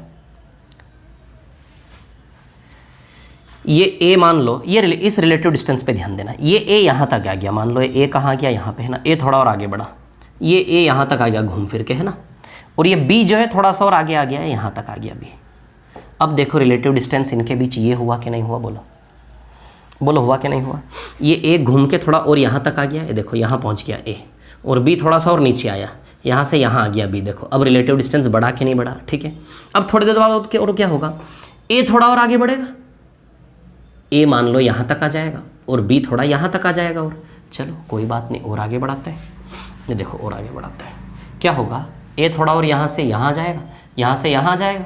ये ए मान लो, ये इस रिलेटिव डिस्टेंस पे ध्यान देना, ये ए यहाँ तक आ गया, मान लो ए कहाँ गया, यहाँ पे, है ना, ए थोड़ा और आगे बढ़ा, ये ए यहाँ तक आ गया घूम फिर के, है ना, और ये बी जो है थोड़ा सा और आगे आ गया, यहाँ तक आ गया बी। अब देखो रिलेटिव डिस्टेंस इनके बीच ये हुआ कि नहीं हुआ, बोलो हुआ कि नहीं हुआ। ये ए घूम के थोड़ा और यहाँ तक आ गया, ये देखो यहाँ पहुँच गया ए, और बी थोड़ा सा और नीचे आया, यहाँ से यहाँ आ गया बी। देखो अब रिलेटिव डिस्टेंस बढ़ा कि नहीं बढ़ा, ठीक है। अब थोड़ी देर बाद और क्या होगा, ए थोड़ा और आगे बढ़ेगा, ए मान लो यहाँ तक आ जाएगा और बी थोड़ा यहाँ तक आ जाएगा, और चलो कोई बात नहीं, और आगे बढ़ाते हैं, ये देखो और आगे बढ़ाते हैं, क्या होगा, ए थोड़ा और यहाँ से यहाँ आ जाएगा, यहाँ से यहाँ आ जाएगा,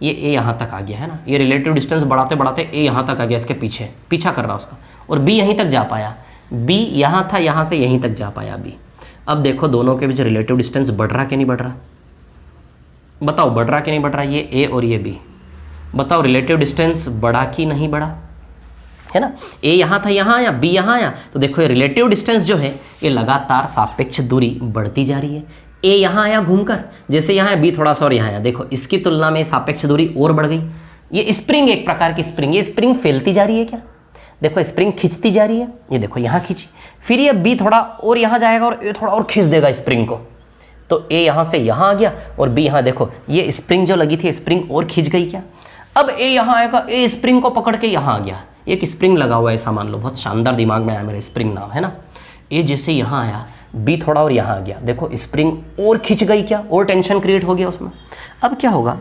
ये ए यहाँ तक आ गया, है ना, ये रिलेटिव डिस्टेंस बढ़ाते बढ़ाते ए यहाँ तक आ गया, इसके पीछा कर रहा उसका, और बी यहीं तक जा पाया, बी यहाँ था, यहाँ से यहीं तक जा पाया बी। अब देखो दोनों के बीच रिलेटिव डिस्टेंस बढ़ रहा कि नहीं बढ़ रहा, बताओ बढ़ रहा कि नहीं बढ़ रहा, ये ए और ये बी, बताओ रिलेटिव डिस्टेंस बढ़ा कि नहीं बढ़ा, है ना। ए यहाँ था, यहाँ आया, बी यहाँ आया, तो देखो ये रिलेटिव डिस्टेंस जो है ये लगातार सापेक्ष दूरी बढ़ती जा रही है। ए यहाँ आया घूमकर, जैसे यहाँ बी थोड़ा सा और यहाँ आया, देखो इसकी तुलना में सापेक्ष दूरी और बढ़ गई। ये स्प्रिंग, एक प्रकार की स्प्रिंग, ये स्प्रिंग फैलती जा रही है क्या, देखो स्प्रिंग खींचती जा रही है, ये देखो यहाँ खींची, फिर ये बी थोड़ा और यहाँ जाएगा और ये थोड़ा और खींच देगा स्प्रिंग को, तो ए यहाँ से यहाँ आ गया और बी यहाँ, देखो ये स्प्रिंग जो लगी थी स्प्रिंग और खींच गई क्या। अब ए यहाँ आएगा, ए स्प्रिंग को पकड़ के यहाँ आ गया, एक स्प्रिंग लगा हुआ है ऐसा मान लो, बहुत शानदार दिमाग में आया मेरे, स्प्रिंग नाम है ना। ए जैसे यहाँ आया, बी थोड़ा और यहाँ आ गया, देखो स्प्रिंग और खिंच गई क्या, और टेंशन क्रिएट हो गया उसमें। अब क्या होगा,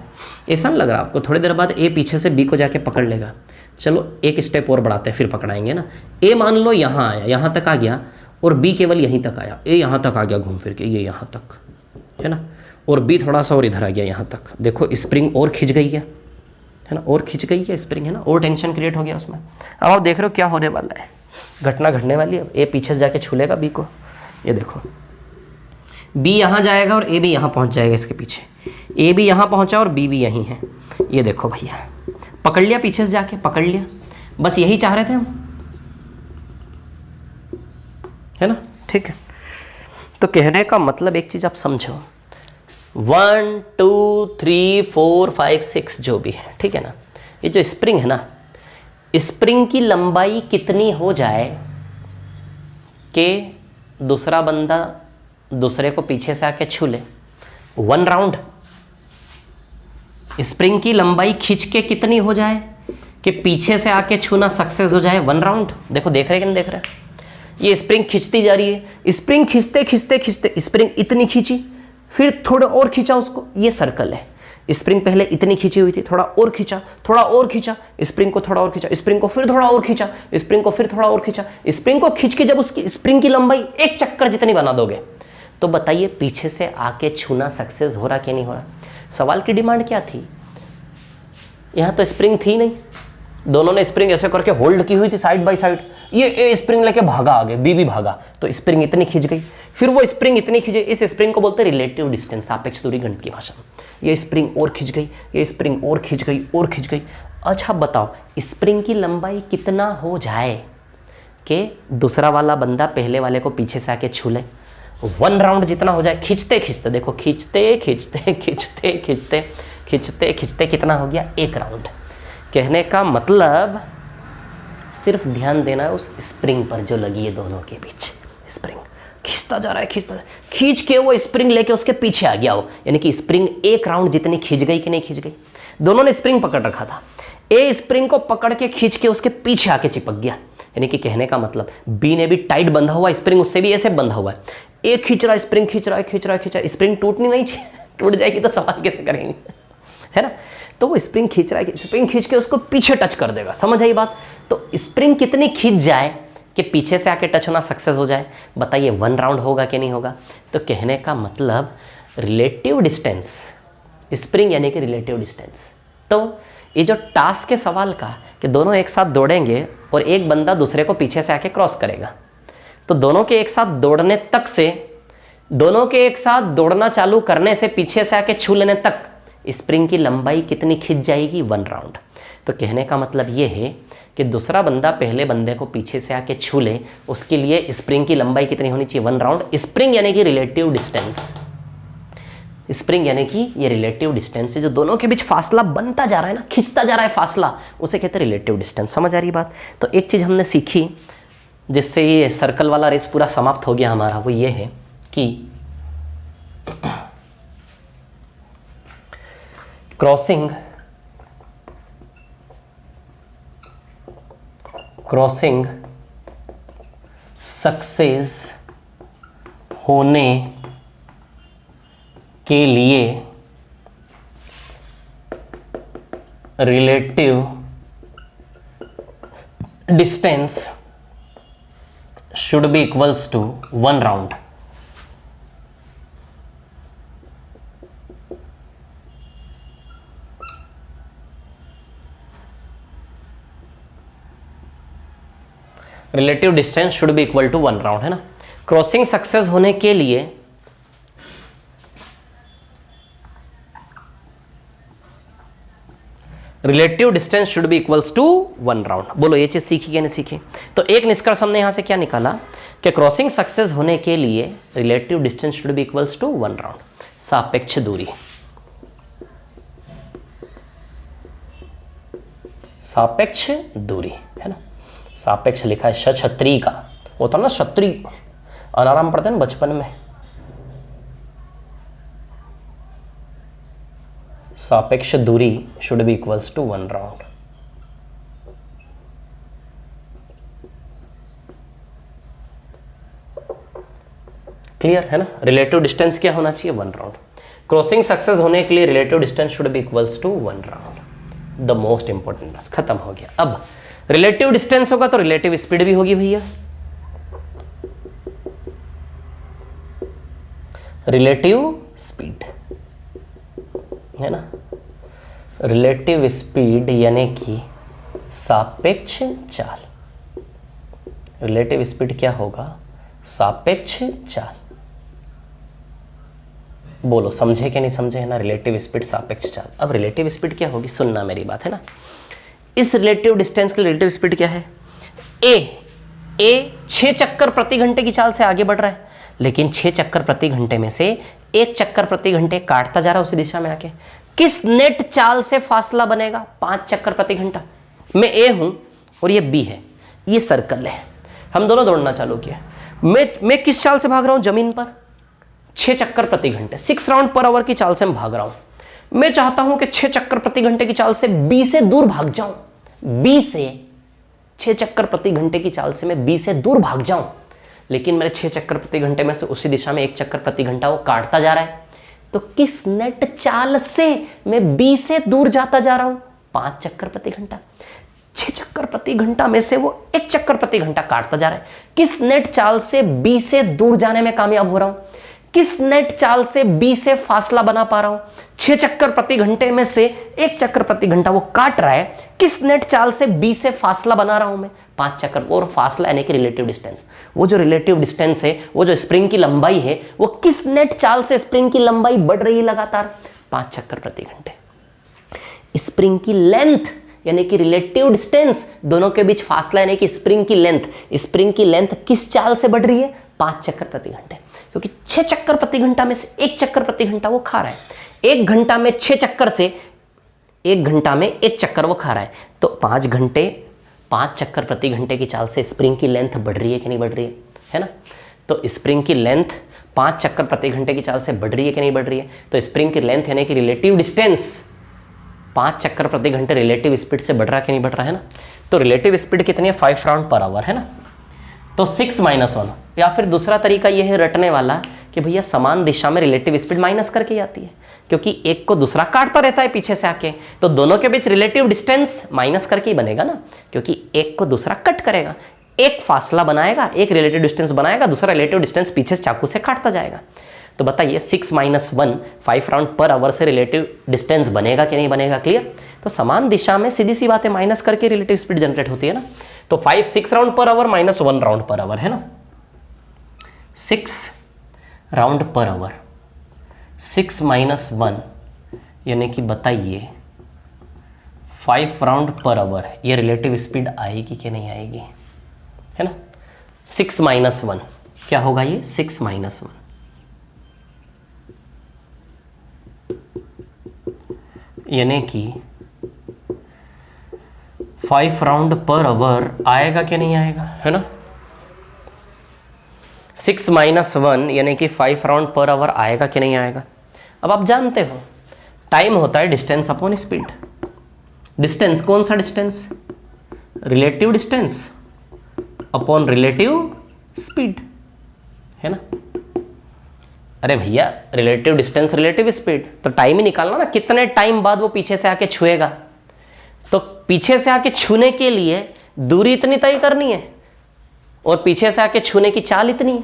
ऐसा नहीं लग रहा आपको, थोड़ी देर बाद ए पीछे से बी को जाके पकड़ लेगा। चलो एक स्टेप और बढ़ाते हैं फिर पकड़ाएंगे ना। ए मान लो यहाँ आया, यहाँ तक आ गया और बी केवल यहीं तक आया, ए यहाँ तक आ गया घूम फिर के, ये यहाँ तक है ना, और बी थोड़ा सा और इधर आ गया यहाँ तक, देखो स्प्रिंग और खिंच गई है ना, और खिंच गई है स्प्रिंग है ना, और टेंशन क्रिएट हो गया उसमें। अब आप देख रहे हो क्या होने वाला है, घटना घटने वाली है। अब ए पीछे से जाके छू लेगा बी को, ये देखो बी यहाँ जाएगा और ए भी यहाँ पहुँच जाएगा इसके पीछे, ए भी यहाँ पहुँचा और बी भी यहीं है, ये देखो भैया पकड़ लिया पीछे से जाके, पकड़ लिया, बस यही चाह रहे थे हम, है ना। ठीक है, तो कहने का मतलब एक चीज़ आप समझो, 1 2 3 4 5 6 जो भी है, ठीक है ना, ये जो स्प्रिंग है ना, स्प्रिंग की लंबाई कितनी हो जाए कि दूसरा बंदा दूसरे को पीछे से आके छू ले, 1 राउंड। स्प्रिंग की लंबाई खींच के कितनी हो जाए कि पीछे से आके छूना सक्सेस हो जाए, 1 राउंड। देखो देख रहे हैं कि नहीं देख रहे, ये स्प्रिंग खींचती जा रही है, स्प्रिंग खींचते खींचते खींचते स्प्रिंग इतनी खींची, फिर थोड़ा और खींचा उसको, ये सर्कल है। स्प्रिंग पहले इतनी खींची हुई थी, थोड़ा और खींचा, थोड़ा और खींचा, स्प्रिंग को थोड़ा और खींचा, स्प्रिंग को फिर थोड़ा और खींचा, स्प्रिंग को फिर थोड़ा और खींचा, स्प्रिंग को खींच के जब उसकी स्प्रिंग की लंबाई एक चक्कर जितनी बना दोगे तो बताइए पीछे से आके छूना सक्सेस हो रहा कि नहीं हो रहा। सवाल की डिमांड क्या थी, यहाँ तो स्प्रिंग थी नहीं, दोनों ने स्प्रिंग ऐसे करके होल्ड की हुई थी साइड बाय साइड, ये ए स्प्रिंग लेके भागा आगे, बी भी भागा, तो स्प्रिंग इतनी खींच गई, फिर वो स्प्रिंग इतनी खींच गई, इस स्प्रिंग को बोलते हैं रिलेटिव डिस्टेंस, सापेक्ष दूरी गणित की भाषा में। ये स्प्रिंग और खींच गई, ये स्प्रिंग और खींच गई और खींच गई। अच्छा बताओ स्प्रिंग की लंबाई कितना हो जाए कि दूसरा वाला बंदा पहले वाले को पीछे से आके छू ले, 1 राउंड जितना हो जाए, खींचते खींचते, देखो खींचते खींचते खींचते खींचते खींचते खींचते कितना हो गया, 1 राउंड। कहने का मतलब सिर्फ ध्यान देना है उस स्प्रिंग पर जो लगी है दोनों के बीच, स्प्रिंग खींचता जा रहा है, खींचता जा रहा है, खींच के वो स्प्रिंग लेके उसके पीछे आ गया हो, यानी कि स्प्रिंग 1 राउंड जितनी खींच गई कि नहीं खींच गई। दोनों ने स्प्रिंग पकड़ रखा था, ए स्प्रिंग को पकड़ के खींच के उसके पीछे आके चिपक गया, यानी कि कहने का मतलब बी ने भी टाइट बंधा हुआ, स्प्रिंग उससे भी ऐसे बंधा हुआ है, एक खींच रहा है, स्प्रिंग खींच रहा है, खींच रहा है, खींच रहा है, स्प्रिंग टूटनी नहीं चाहिए, टूट जाएगी तो सवाल कैसे करेंगे, है ना। तो वो स्प्रिंग खींच रहा है, स्प्रिंग खींच के उसको पीछे टच कर देगा, समझ आई बात। तो स्प्रिंग कितनी खींच जाए कि पीछे से आके टच होना सक्सेस हो जाए, बताइए 1 राउंड होगा कि नहीं होगा। तो कहने का मतलब रिलेटिव डिस्टेंस, स्प्रिंग यानी कि रिलेटिव डिस्टेंस। तो ये जो टास्क के सवाल का कि दोनों एक साथ दौड़ेंगे और एक बंदा दूसरे को पीछे से आके क्रॉस करेगा, तो दोनों के एक साथ दौड़ने तक से, दोनों के एक साथ दौड़ना चालू करने से पीछे से आके छू लेने तक स्प्रिंग की लंबाई कितनी खिंच जाएगी, 1 राउंड। तो कहने का मतलब ये है कि दूसरा बंदा पहले बंदे को पीछे से आके छू ले, उसके लिए स्प्रिंग की लंबाई कितनी होनी चाहिए, 1 राउंड। स्प्रिंग यानी कि रिलेटिव डिस्टेंस, स्प्रिंग यानी कि ये रिलेटिव डिस्टेंस है, जो दोनों के बीच फासला बनता जा रहा है ना, खिंचता जा रहा है फासला, उसे कहते हैं रिलेटिव डिस्टेंस। समझ आ रही बात। तो एक चीज़ हमने सीखी जिससे ये सर्कल वाला रेस पूरा समाप्त हो गया हमारा, वो ये है कि क्रॉसिंग सक्सेस होने के लिए relative distance should be equals to 1 round। Relative distance should be equal to 1 round, है ना। क्रॉसिंग सक्सेस होने के लिए relative distance should be equals to 1 round. बोलो ये चीज सीखी या नहीं सीखी। तो एक निष्कर्ष हमने यहां से क्या निकाला कि क्रॉसिंग सक्सेस होने के लिए relative distance should be equals to 1 round, सापेक्ष दूरी, सापेक्ष दूरी, है ना। सापेक्ष लिखा है छत्री का, वो था ना छत्री, अलार्म पढ़ते हैं ना बचपन में, सापेक्ष दूरी should be equals to 1 round. Clear है ना? रिलेटिव डिस्टेंस क्या होना चाहिए? 1 राउंड। क्रॉसिंग सक्सेस होने के लिए relative distance should be equals to 1 round. The most important, बस खत्म हो गया। अब रिलेटिव डिस्टेंस होगा तो रिलेटिव स्पीड भी होगी भैया। रिलेटिव स्पीड है ना, रिलेटिव स्पीड यानी कि सापेक्ष चाल। रिलेटिव स्पीड क्या होगा? सापेक्ष चाल। बोलो समझे कि नहीं समझे है ना? रिलेटिव स्पीड सापेक्ष चाल। अब रिलेटिव स्पीड क्या होगी? सुनना मेरी बात है ना। इस रिलेटिव डिस्टेंस की रिलेटिव स्पीड क्या है? ए 6 चक्कर प्रति घंटे की चाल से आगे बढ़ रहा है, लेकिन 6 चक्कर प्रति घंटे में से 1 चक्कर प्रति घंटे काटता जा रहा है उसी दिशा में आके। किस नेट चाल से फासला बनेगा? 5 चक्कर प्रति घंटा। मैं ए हूं और ये बी है, ये सर्कल है, हम दोनों दौड़ना चालू किया। मैं किस चाल से भाग रहा हूं? जमीन पर 6 चक्कर प्रति घंटे, 6 राउंड पर आवर की चाल से मैं भाग रहा हूं। मैं चाहता हूं कि 6 चक्कर प्रति घंटे की चाल से बी से दूर भाग जाऊं। बी से 6 चक्कर प्रति घंटे की चाल से मैं बी से दूर भाग जाऊं, लेकिन मेरे 6 चक्कर प्रति घंटे में से उसी दिशा में 1 चक्कर प्रति घंटा वो काटता जा रहा है। तो किस नेट चाल से मैं बी से दूर जाता जा रहा हूं? 5 चक्कर प्रति घंटा। 6 चक्कर प्रति घंटा में से वो 1 चक्कर प्रति घंटा काटता जा रहा है। किस नेट चाल से बी से दूर जाने में कामयाब हो रहा हूं? किस नेट चाल से बी से फासला बना पा रहा हूं? 6 चक्कर प्रति घंटे में से 1 चक्कर प्रति घंटा वो काट रहा है। किस नेट चाल से बी से फासला बना रहा हूं मैं? 5 चक्कर। और फासला यानी कि रिलेटिव डिस्टेंस। वो जो रिलेटिव डिस्टेंस है, वो जो स्प्रिंग की लंबाई है, वो किस नेट चाल से स्प्रिंग की लंबाई बढ़ रही है लगातार? 5 चक्कर प्रति घंटे। स्प्रिंग की लेंथ यानी कि रिलेटिव डिस्टेंस, दोनों के बीच फासला यानी कि स्प्रिंग की लेंथ। स्प्रिंग की लेंथ किस चाल से बढ़ रही है? 5 चक्कर प्रति घंटे। क्योंकि 6 चक्कर प्रति घंटा में से 1 चक्कर प्रति घंटा वो खा रहा है। 1 घंटा में 6 चक्कर से 1 घंटा में 1 चक्कर वो खा रहा है। तो 5 घंटे 5 चक्कर प्रति घंटे की चाल से स्प्रिंग की लेंथ बढ़ रही है कि नहीं बढ़ रही है ना? तो स्प्रिंग की लेंथ 5 चक्कर प्रति घंटे की चाल से बढ़ रही है कि नहीं बढ़ रही है? तो स्प्रिंग की लेंथ यानी कि रिलेटिव डिस्टेंस 5 चक्कर प्रति घंटे रिलेटिव स्पीड से बढ़ रहा है कि नहीं बढ़ रहा है ना? तो रिलेटिव स्पीड कितनी है? 5 राउंड पर आवर है ना? तो 6 - 1। या फिर दूसरा तरीका यह है रटने वाला कि भैया समान दिशा में रिलेटिव स्पीड माइनस करके आती है, क्योंकि एक को दूसरा काटता रहता है पीछे से आके, तो दोनों के बीच रिलेटिव डिस्टेंस माइनस करके ही बनेगा ना, क्योंकि एक को दूसरा कट करेगा, एक फासला बनाएगा, एक रिलेटिव डिस्टेंस बनाएगा, दूसरा रिलेटिव डिस्टेंस पीछे से चाकू से काटता जाएगा। तो बताइए 6 - 1 5 राउंड पर आवर से रिलेटिव डिस्टेंस बनेगा कि नहीं बनेगा? क्लियर? तो समान दिशा में सीधी सी बातें माइनस करके रिलेटिव स्पीड जनरेट होती है ना। तो 6 round per our - 1 round per hour है ना। 6 राउंड पर आवर 6 - 1 यानी कि बताइए 5 राउंड पर आवर, ये रिलेटिव स्पीड आएगी कि नहीं आएगी, है ना? 6 - 1 क्या होगा? ये 6 - 1 यानी कि 5 राउंड पर आवर आएगा कि नहीं आएगा, है ना? 6 - 1 यानी कि 5 राउंड पर आवर आएगा कि नहीं आएगा? अब आप जानते हो टाइम होता है डिस्टेंस अपॉन स्पीड। डिस्टेंस कौन सा distance? Relative distance upon relative speed, है ना? अरे भैया रिलेटिव डिस्टेंस रिलेटिव स्पीड, तो टाइम ही निकालना ना, कितने टाइम बाद वो पीछे से आके छुएगा। तो पीछे से आके छूने के लिए दूरी इतनी तय करनी है और पीछे से आके छूने की चाल इतनी है।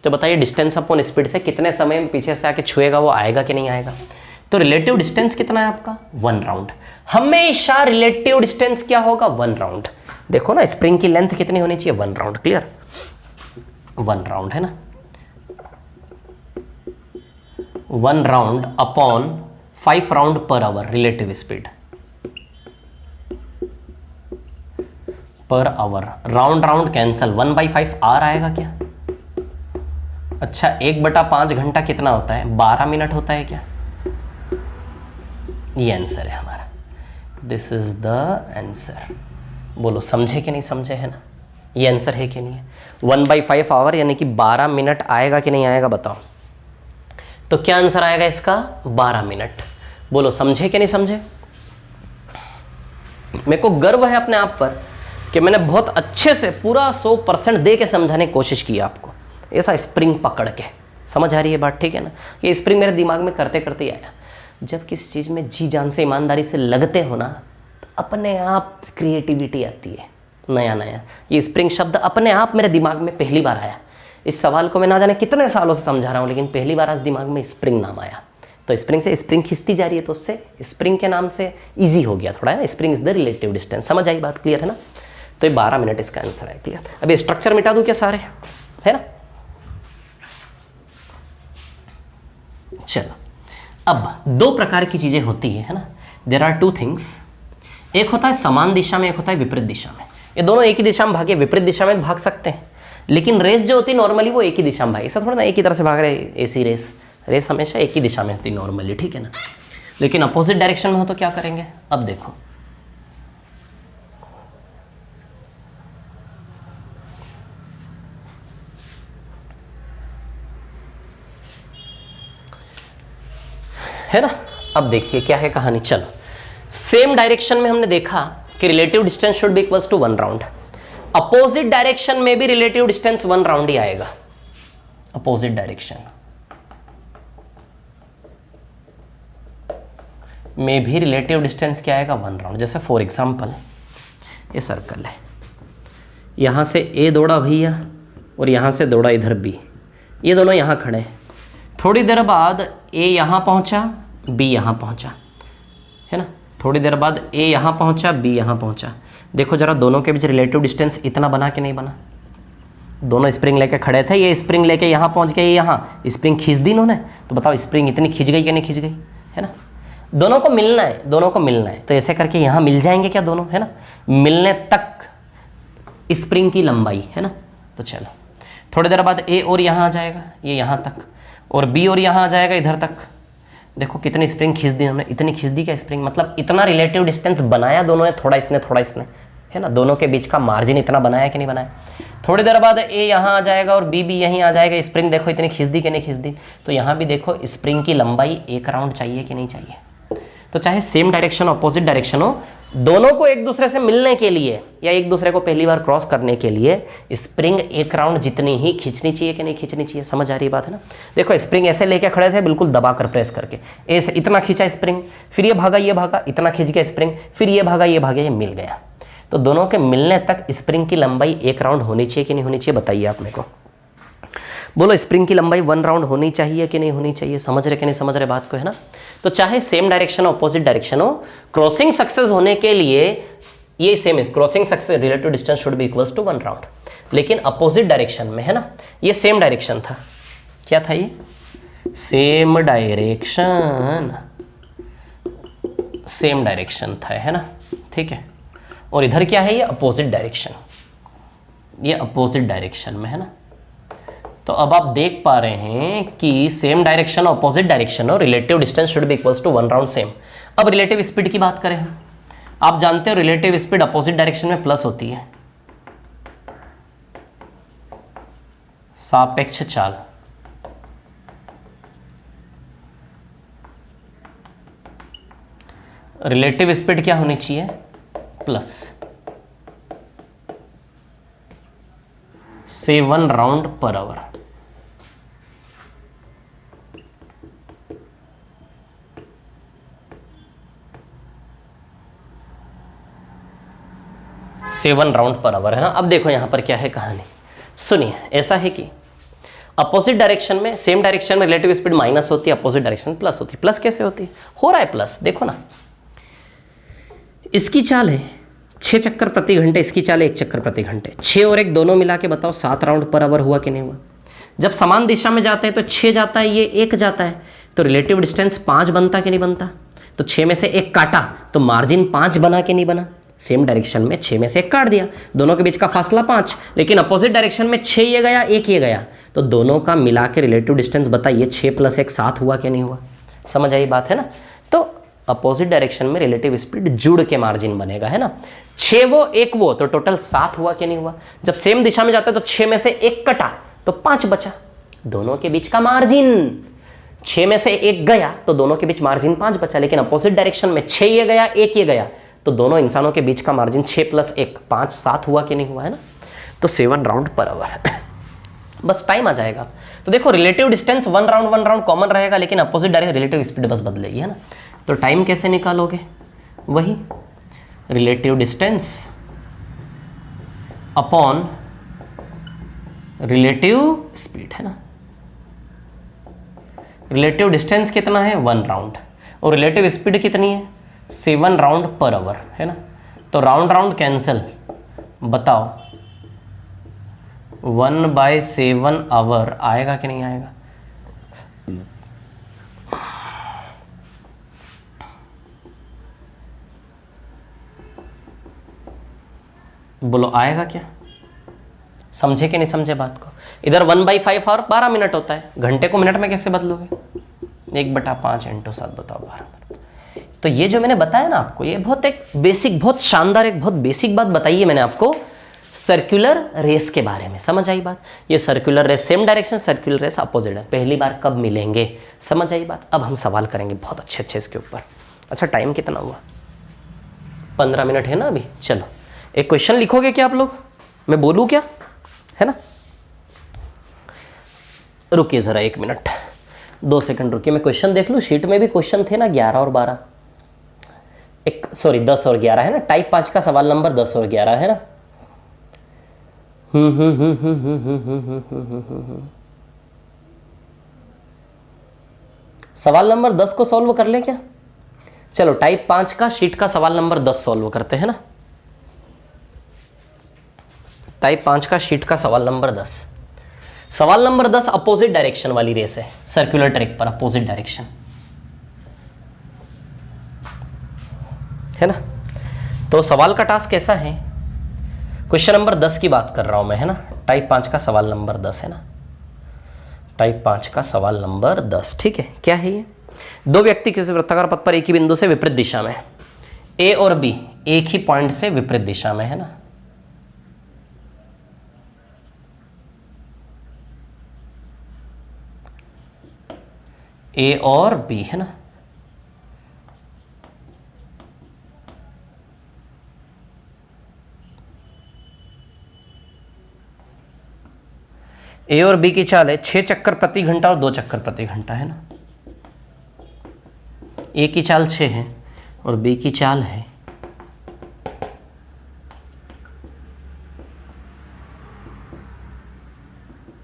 तो बताइए डिस्टेंस अपॉन स्पीड से कितने समय में पीछे से आके छुएगा, वो आएगा कि नहीं आएगा? तो रिलेटिव डिस्टेंस कितना है आपका? 1 राउंड। हमेशा रिलेटिव डिस्टेंस क्या होगा? 1 राउंड। देखो ना स्प्रिंग की लेंथ कितनी होनी चाहिए? 1 राउंड। क्लियर? 1 राउंड है ना। 1 round upon 5 round per hour relative speed per hour. Round round cancel, 1/5 आर आएगा क्या? अच्छा 1/5 घंटा कितना होता है? 12 मिनट होता है क्या? ये आंसर है हमारा। This is the answer. बोलो समझे कि नहीं समझे, है ना? ये आंसर है कि नहीं है? 1/5 आवर यानी कि 12 मिनट आएगा कि नहीं आएगा बताओ? तो क्या आंसर आएगा इसका? 12 मिनट। बोलो समझे कि नहीं समझे? मेरे को गर्व है अपने आप पर कि मैंने बहुत अच्छे से पूरा 100% दे के समझाने की कोशिश की आपको, ऐसा स्प्रिंग पकड़ के। समझ आ रही है बात? ठीक है ना? ये स्प्रिंग मेरे दिमाग में करते करते ही आया। जब किसी चीज़ में जी जान से ईमानदारी से लगते हो ना, तो अपने आप क्रिएटिविटी आती है, नया नया। ये स्प्रिंग शब्द अपने आप मेरे दिमाग में पहली बार आया। इस सवाल को मैं ना जाने कितने सालों से समझा रहा हूँ, लेकिन पहली बार आज दिमाग में स्प्रिंग नाम आया। तो स्प्रिंग से स्प्रिंग खिंचती जा रही है, तो उससे स्प्रिंग के नाम से ईजी हो गया थोड़ा, है ना? Spring is the relative distance. समझ आई बात? क्लियर है ना? तो ये 12 मिनट इसका आंसर है। क्लियर? अभी स्ट्रक्चर मिटा दूं क्या सारे, है ना? चलो, अब दो प्रकार की चीजें होती है ना? There are two things. एक होता है समान दिशा में, एक होता है विपरीत दिशा में। ये दोनों एक ही दिशा में भागे, विपरीत दिशा में भाग सकते हैं, लेकिन रेस जो होती है नॉर्मली वो एक ही दिशा में भागे। ऐसा थोड़ा ना एक ही तरह से भाग रहे ऐसी रेस हमेशा एक ही दिशा में होती है नॉर्मली, ठीक है ना? लेकिन अपोजिट डायरेक्शन में हो तो क्या करेंगे? अब देखो, है ना? अब देखिए क्या है कहानी। चलो, सेम डायरेक्शन में हमने देखा कि relative distance should be equals to 1 round. Opposite direction में भी रिलेटिव डिस्टेंस 1 राउंड ही आएगा। अपोजिट डायरेक्शन में भी रिलेटिव डिस्टेंस क्या आएगा? 1 राउंड। जैसे फॉर एग्जांपल ये सर्कल है, यहां से ए दौड़ा भैया और यहां से दौड़ा इधर बी, ये दोनों यहां खड़े हैं। थोड़ी देर बाद ए यहां पहुंचा, बी यहां पहुंचा, है ना? थोड़ी देर बाद ए यहां पहुंचा, बी यहां पहुंचा। देखो जरा, दोनों के बीच रिलेटिव डिस्टेंस इतना बना कि नहीं बना? दोनों स्प्रिंग लेके खड़े थे, ये स्प्रिंग लेके यहां पहुंच गए, यहाँ स्प्रिंग खींच दी इन्होंने, तो बताओ स्प्रिंग इतनी खींच गई कि नहीं खींच गई, है ना? दोनों को मिलना है, दोनों को मिलना है, तो ऐसे करके यहाँ मिल जाएंगे क्या दोनों, है ना? मिलने तक स्प्रिंग की लंबाई, है ना? तो चलो, थोड़ी देर बाद ए और यहाँ आ जाएगा, ये यहाँ तक, और बी और यहाँ आ जाएगा इधर तक। देखो कितनी स्प्रिंग खींच दी हमने, इतनी खींच दी क्या स्प्रिंग? मतलब इतना रिलेटिव डिस्टेंस बनाया दोनों ने, थोड़ा इसने, है ना? दोनों के बीच का मार्जिन इतना बनाया कि नहीं बनाया? थोड़ी देर बाद ए यहाँ आ जाएगा और बी भी यहीं आ जाएगा। स्प्रिंग देखो इतनी खींच दी कि नहीं खींच दी? तो यहाँ भी देखो स्प्रिंग की लंबाई 1 राउंड चाहिए कि नहीं चाहिए? तो चाहे सेम डायरेक्शन अपोजिट डायरेक्शन हो, दोनों को एक दूसरे से मिलने के लिए या एक दूसरे को पहली बार क्रॉस करने के लिए स्प्रिंग 1 राउंड जितनी ही खींचनी चाहिए कि नहीं खींचनी चाहिए? समझ आ रही बात है ना? देखो स्प्रिंग ऐसे लेके खड़े थे, बिल्कुल दबाकर प्रेस करके, ऐसे इतना खींचा स्प्रिंग, फिर ये भागा, इतना खींच गया स्प्रिंग, फिर ये भागा, ये मिल गया। तो दोनों के मिलने तक स्प्रिंग की लंबाई 1 राउंड होनी चाहिए कि नहीं होनी चाहिए? बताइए आप मेरे को, बोलो स्प्रिंग की लंबाई 1 राउंड होनी चाहिए कि नहीं होनी चाहिए? समझ रहे कि नहीं समझ रहे बात को, है ना? तो चाहे सेम डायरेक्शन हो अपोजिट डायरेक्शन हो, क्रॉसिंग सक्सेस होने के लिए ये सेम है, crossing success relative distance should be equals to 1 round. लेकिन अपोजिट डायरेक्शन में, है ना, ये सेम डायरेक्शन था। क्या था ये? सेम डायरेक्शन था, है ना? ठीक है। और इधर क्या है? ये अपोजिट डायरेक्शन, ये अपोजिट डायरेक्शन में, है ना? तो अब आप देख पा रहे हैं कि सेम डायरेक्शन और अपोजिट डायरेक्शन और relative distance should be equals to 1 round same. अब रिलेटिव स्पीड की बात करें, आप जानते हो रिलेटिव स्पीड अपोजिट डायरेक्शन में प्लस होती है, सापेक्ष चाल। रिलेटिव स्पीड क्या होनी चाहिए? Plus 7 round per hour. Round per hour, है ना? अब देखो यहां पर क्या है कहानी, सुनिए। ऐसा है कि अपोजिट डायरेक्शन में, सेम डायरेक्शन में रिलेटिव स्पीड माइनस होती है, अपोजिट डायरेक्शन में प्लस होती है। प्लस कैसे होती है? हो रहा है प्लस, देखो ना, इसकी चाल है 6 चक्कर प्रति घंटे, इसकी चाल है 1 चक्कर प्रति घंटे। 6 और 1 दोनों मिला के बताओ 7 राउंड पर आवर हुआ कि नहीं हुआ? जब समान दिशा में जाते हैं तो 6 जाता है, ये 1 जाता है, तो रिलेटिव डिस्टेंस 5 बनता कि नहीं बनता? तो 6 में से 1 काटा तो मार्जिन 5 बना कि नहीं बना? सेम डायरेक्शन में 6 में से 1 काट दिया, दोनों के बीच का फासला 5। लेकिन अपोजिट डायरेक्शन में 6 ये गया, 1 ये गया, तो दोनों का मिला के रिलेटिव डिस्टेंस बताइए 6 + 1 7 हुआ कि नहीं हुआ? समझ आई बात, है ना? तो अपोजिट डायरेक्शन में रिलेटिव स्पीड जुड़ के मार्जिन बनेगा, है ना? 6 वो 1 वो, तो टोटल 7 हुआ कि नहीं हुआ? जब सेम दिशा में जाते तो 6 में से 1 कटा तो 5 बचा, दोनों के बीच का मार्जिन 6 में से 1 गया तो दोनों के बीच मार्जिन 5 बचा, लेकिन अपोजिट डायरेक्शन में 6 ये गया 1 ये गया तो दोनों इंसानों के बीच का मार्जिन 6 + 1 5 7 हुआ कि नहीं हुआ, है ना। तो 7 राउंड पर आवर बस टाइम आ जाएगा। तो देखो रिलेटिव डिस्टेंस 1 राउंड कॉमन रहेगा, लेकिन अपोजिट डायरेक्शन रिलेटिव स्पीड बस बदलेगी, है ना। तो टाइम कैसे निकालोगे, वही relative distance upon relative speed, है ना। रिलेटिव डिस्टेंस कितना है 1 राउंड और रिलेटिव स्पीड कितनी है 7 राउंड पर आवर, है ना। तो राउंड राउंड कैंसिल, बताओ 1/7 आवर आएगा कि नहीं आएगा। बोलो आएगा क्या, समझे कि नहीं समझे बात को। इधर 1/5 और 12 मिनट होता है, घंटे को मिनट में कैसे बदलोगे, 1/5 × 7 बताओ 12 मिनट। तो ये जो मैंने बताया ना आपको, ये बहुत एक बेसिक, बहुत शानदार, एक बहुत बेसिक बात बताई है मैंने आपको सर्कुलर रेस के बारे में। समझ आई बात। ये circular race same direction, circular race opposite है। पहली बार कब मिलेंगे, समझ आई बात। अब हम सवाल करेंगे बहुत अच्छे अच्छे इसके ऊपर। अच्छा टाइम कितना हुआ, 15 मिनट है ना अभी। चलो एक क्वेश्चन लिखोगे क्या आप लोग, मैं बोलूँ क्या, है ना। रुकिए ज़रा 1 मिनट 2 सेकंड रुकिए, मैं क्वेश्चन देख लूँ। शीट में भी क्वेश्चन थे ना 11 और 12, 10 और 11 है ना। टाइप 5 का सवाल नंबर 10 और 11 है ना। सवाल नंबर 10 को सॉल्व कर ले क्या। चलो टाइप 5 का शीट का सवाल नंबर 10 सॉल्व करते हैं ना। टाइप 5 का शीट का सवाल नंबर 10। सवाल नंबर 10 अपोजिट डायरेक्शन वाली रेस है, सर्कुलर ट्रैक पर अपोजिट डायरेक्शन, है ना। तो सवाल का टास्क कैसा है, क्वेश्चन नंबर 10 की बात कर रहा हूं मैं, है ना। टाइप 5 का सवाल नंबर 10 है ना। टाइप 5 का सवाल नंबर 10, ठीक है। क्या है ये, 2 व्यक्ति किसी वृत्ताकार पथ पर एक ही बिंदु से विपरीत दिशा में, ए और बी एक ही पॉइंट से विपरीत दिशा में, है ना। ए और बी, है ना। ए और बी की चाल है 6 चक्कर प्रति घंटा और 2 चक्कर प्रति घंटा, है ना। ए की चाल 6 है और बी की चाल है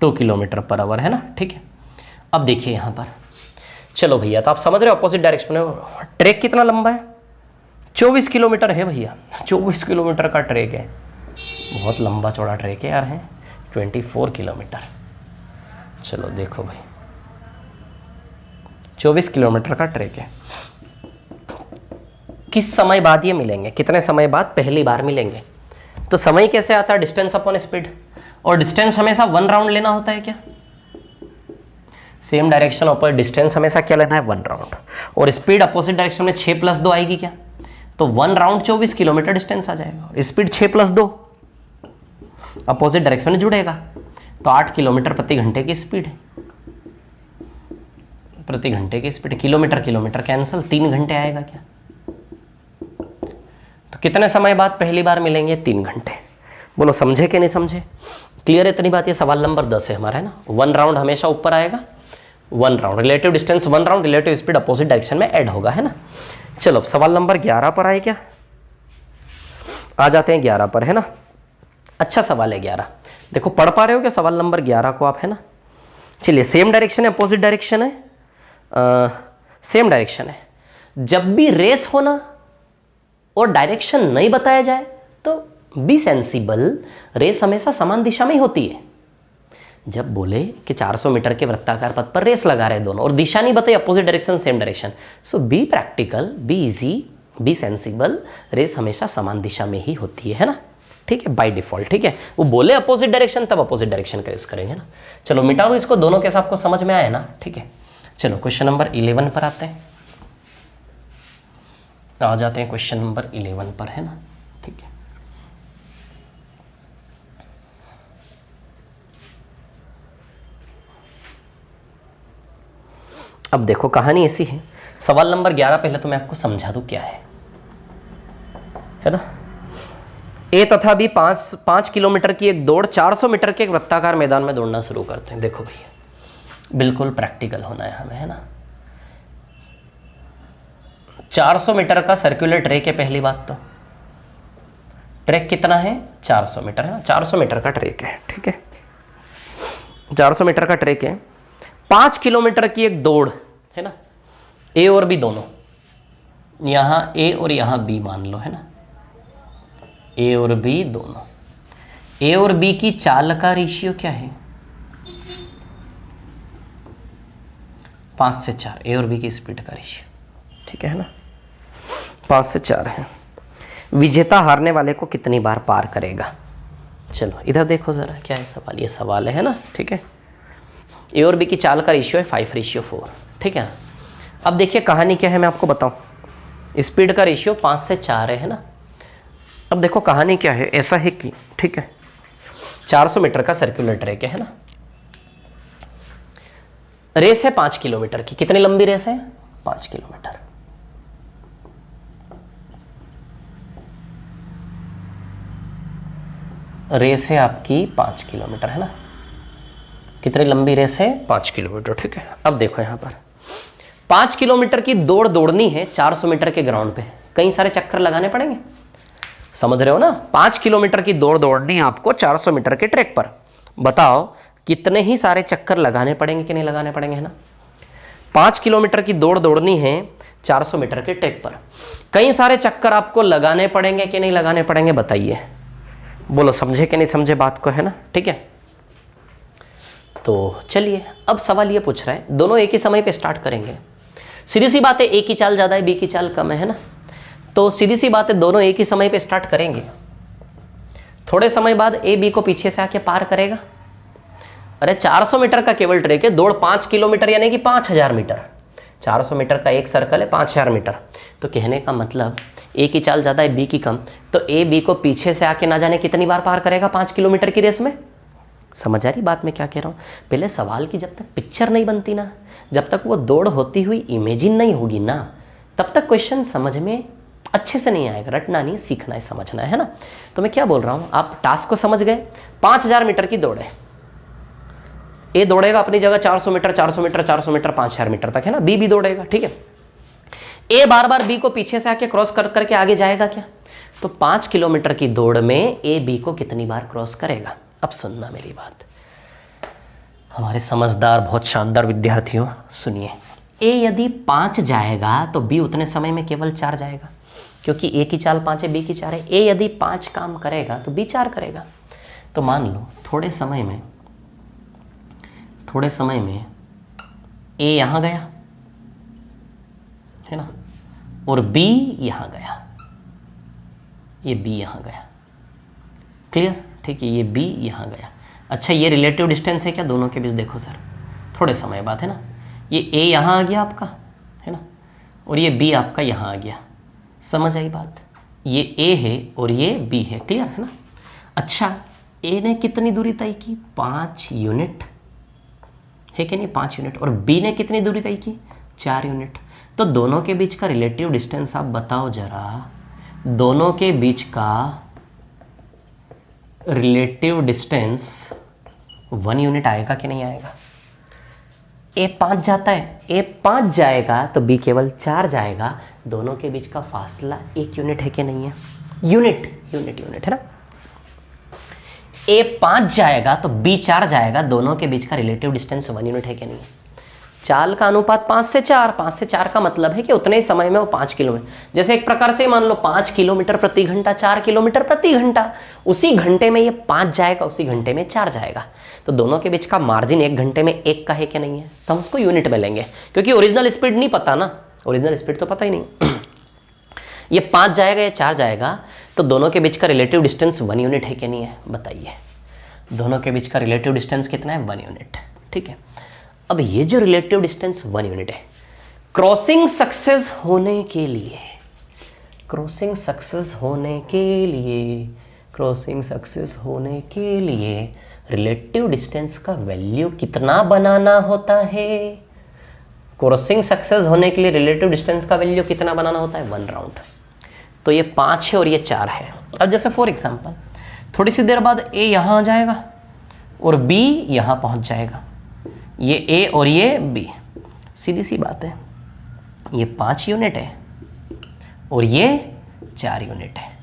2 किलोमीटर पर आवर, है ना। ठीक है। अब देखिए यहां पर, चलो भैया, तो आप समझ रहे हो अपोजिट डायरेक्शन में ट्रैक कितना लंबा है, 24 किलोमीटर है भैया। 24 किलोमीटर का ट्रैक है, बहुत लंबा चौड़ा ट्रैक है यार, है 24 किलोमीटर। चलो देखो भाई 24 किलोमीटर का ट्रैक है। किस समय बाद ये मिलेंगे, कितने समय बाद पहली बार मिलेंगे। तो समय कैसे आता है, डिस्टेंस अपॉन स्पीड, और डिस्टेंस हमेशा 1 राउंड लेना होता है क्या, सेम डायरेक्शन अपोजिट डिस्टेंस हमेशा क्या लेना है 1 राउंड, और स्पीड अपोजिट डायरेक्शन में 6 + 2 आएगी क्या, तो 1 राउंड 24 किलोमीटर डिस्टेंस आ जाएगा, और स्पीड 6 + 2 अपोजिट डायरेक्शन में जुड़ेगा, तो 8 किलोमीटर प्रति घंटे की स्पीड है, प्रति घंटे की स्पीड। किलोमीटर किलोमीटर कैंसिल, 3 घंटे आएगा क्या। तो कितने समय बाद पहली बार मिलेंगे, 3 घंटे। बोलो समझे कि नहीं समझे, क्लियर है इतनी बात। ये सवाल नंबर 10 है हमारा, है ना। 1 राउंड हमेशा ऊपर आएगा, 1 round relative distance 1 round, relative speed opposite direction में ऐड होगा, है ना। चलो सवाल नंबर 11 पर आए क्या, आ जाते हैं 11 पर, है ना। अच्छा सवाल है 11, देखो पढ़ पा रहे हो क्या सवाल नंबर 11 को आप, है ना। चलिए सेम डायरेक्शन है, अपोजिट डायरेक्शन है, सेम डायरेक्शन है। जब भी रेस होना और डायरेक्शन नहीं बताया जाए तो बी सेंसिबल, रेस हमेशा समान दिशा में ही होती है। जब बोले कि 400 मीटर के वृत्ताकार पथ पर रेस लगा रहे दोनों और दिशा नहीं बताई, opposite direction same direction, so be practical, be easy, be sensible, race हमेशा समान दिशा में ही होती है ना। ठीक है, बाय डिफॉल्ट। ठीक है, वो बोले अपोजिट डायरेक्शन तब अपोजिट डायरेक्शन का यूज करेंगे ना। चलो मिटा दो इसको, दोनों कैसे आपको समझ में आया ना। ठीक है, चलो क्वेश्चन नंबर 11 पर आते हैं, आ जाते हैं क्वेश्चन नंबर 11 पर, है ना। ठीक है, अब देखो कहानी ऐसी है, सवाल नंबर 11 पहले तो मैं आपको समझा दूं क्या है ना। ए तथा बी 5 किलोमीटर की एक दौड़ 400 मीटर के एक वृत्ताकार मैदान में दौड़ना शुरू करते हैं। देखो भैया बिल्कुल प्रैक्टिकल होना है हमें, है ना। 400 मीटर का सर्कुलर ट्रैक है, पहली बात तो ट्रैक कितना है 400 मीटर है ना, 400 मीटर का ट्रैक है, ठीक है 400 मीटर का ट्रैक है। 5 किलोमीटर की एक दौड़ है ना, ए और बी दोनों, यहां ए और यहां बी मान लो, है ना, ए और बी दोनों। ए और बी की चाल का रेशियो क्या है 5 से 4, ए और बी की स्पीड का रेशियो, ठीक है ना 5 से 4 है। विजेता हारने वाले को कितनी बार पार करेगा। चलो इधर देखो जरा क्या है सवाल, ये सवाल है ना, ठीक है। ए और बी की चाल का रेशियो है 5:4, ठीक है ना। अब देखिए कहानी क्या है मैं आपको बताऊं। स्पीड का रेशियो 5 से 4 है ना। अब देखो कहानी क्या है, ऐसा है कि ठीक है 400 मीटर का सर्कुलर ट्रैक है ना, रेस है 5 किलोमीटर की। कितनी लंबी रेस है 5 किलोमीटर। रेस है आपकी 5 किलोमीटर, है ना। कितनी लंबी रेस है 5 किलोमीटर, ठीक है। अब देखो यहां पर 5 किलोमीटर की दौड़ दौड़नी है 400 मीटर के ग्राउंड पे, कई सारे चक्कर लगाने पड़ेंगे, समझ रहे हो ना। 5 किलोमीटर की दौड़ दौड़नी है आपको 400 मीटर के ट्रैक पर। बताओ कितने ही सारे चक्कर लगाने पड़ेंगे कि नहीं लगाने पड़ेंगे, है ना। 5 किलोमीटर की दौड़ दौड़नी है 400 मीटर के ट्रैक पर, कई सारे चक्कर आपको लगाने पड़ेंगे कि नहीं लगाने पड़ेंगे, बताइए, बोलो समझे कि नहीं समझे बात को, है ना, ठीक है। तो चलिए अब सवाल ये पूछ रहा है, दोनों एक ही समय पे स्टार्ट करेंगे। सीधी सी बात है, ए की चाल ज़्यादा है बी की चाल कम है ना, तो सीधी सी बात है दोनों एक ही समय पे स्टार्ट करेंगे। थोड़े समय बाद ए बी को पीछे से आके पार करेगा। अरे 400 मीटर का केवल ट्रैक है, दौड़ 5 किलोमीटर यानी कि 5000 मीटर, 400 मीटर का एक सर्कल है 5000 मीटर। तो कहने का मतलब ए की चाल ज़्यादा है बी की कम, तो ए बी को पीछे से आके ना जाने कितनी बार पार करेगा 5 किलोमीटर की रेस में। समझ आ रही बात मैं क्या कह रहा हूँ। पहले सवाल की जब तक पिक्चर नहीं बनती ना, जब तक वो दौड़ होती हुई इमेजिन नहीं होगी ना, तब तक क्वेश्चन समझ में अच्छे से नहीं आएगा। रटना नहीं, सीखना है, समझना है ना। तो मैं क्या बोल रहा हूँ, आप टास्क को समझ गए। 5000 मीटर की दौड़ है, ए दौड़ेगा अपनी जगह 400 मीटर 400 मीटर 400 मीटर 5000 मीटर तक, है ना। बी भी दौड़ेगा, ठीक है। ए बार बार बी को पीछे से आके क्रॉस कर करके आगे जाएगा क्या, तो 5 किलोमीटर की दौड़ में ए बी को कितनी बार क्रॉस करेगा। अब सुनना मेरी बात, हमारे समझदार बहुत शानदार विद्यार्थियों सुनिए। ए यदि 5 जाएगा तो बी उतने समय में केवल 4 जाएगा, क्योंकि ए की चाल 5 है बी की 4 है। ए यदि 5 काम करेगा तो बी 4 करेगा। तो मान लो थोड़े समय में ए यहाँ गया, है ना, और बी यहाँ गया, ये बी यहाँ गया, क्लियर, ठीक है, ये बी यहाँ गया। अच्छा ये रिलेटिव डिस्टेंस है क्या दोनों के बीच, देखो सर थोड़े समय बाद, है ना, ये ए यहाँ आ गया आपका, है ना, और ये बी आपका यहाँ आ गया। समझ आई बात, ये ए है और ये बी है, क्लियर है ना। अच्छा ए ने कितनी दूरी तय की 5 यूनिट है कि नहीं, 5 यूनिट, और बी ने कितनी दूरी तय की 4 यूनिट। तो दोनों के बीच का रिलेटिव डिस्टेंस आप बताओ जरा, दोनों के बीच का रिलेटिव डिस्टेंस 1 यूनिट आएगा कि नहीं आएगा। ए 5 जाता है, ए 5 जाएगा तो बी केवल 4 जाएगा, दोनों के बीच का फासला 1 यूनिट है कि नहीं है, यूनिट है ना। ए 5 जाएगा तो बी 4 जाएगा, दोनों के बीच का रिलेटिव डिस्टेंस 1 यूनिट है कि नहीं। चाल का अनुपात 5 से 4, 5 से 4 का मतलब है कि उतने ही समय में वो 5 किलोमीटर, जैसे एक प्रकार से मान लो 5 किलोमीटर प्रति घंटा 4 किलोमीटर प्रति घंटा, उसी घंटे में ये 5 जाएगा, उसी घंटे में 4 जाएगा। तो दोनों के बीच का मार्जिन 1 घंटे में 1 का है कि नहीं है, तो हम उसको यूनिट में लेंगे, क्योंकि ओरिजिनल स्पीड नहीं पता ना, ओरिजिनल स्पीड तो पता ही नहीं। ये 5 जाएगा या 4 जाएगा, तो दोनों के बीच का रिलेटिव डिस्टेंस 1 यूनिट है कि नहीं है, बताइए। दोनों के बीच का रिलेटिव डिस्टेंस कितना है 1 यूनिट, ठीक है। अब ये जो रिलेटिव डिस्टेंस 1 यूनिट है, क्रॉसिंग सक्सेस होने के लिए, क्रॉसिंग सक्सेस होने के लिए रिलेटिव डिस्टेंस का वैल्यू कितना बनाना होता है, क्रॉसिंग सक्सेस होने के लिए रिलेटिव डिस्टेंस का वैल्यू कितना बनाना होता है, 1 राउंड। तो ये 5 है और ये 4 है। अब जैसे फॉर एग्जांपल थोड़ी सी देर बाद ए यहाँ आ जाएगा और बी यहाँ पहुँच जाएगा, ये ए और ये बी, सीधी सी बात है, ये 5 यूनिट है और ये 4 यूनिट है।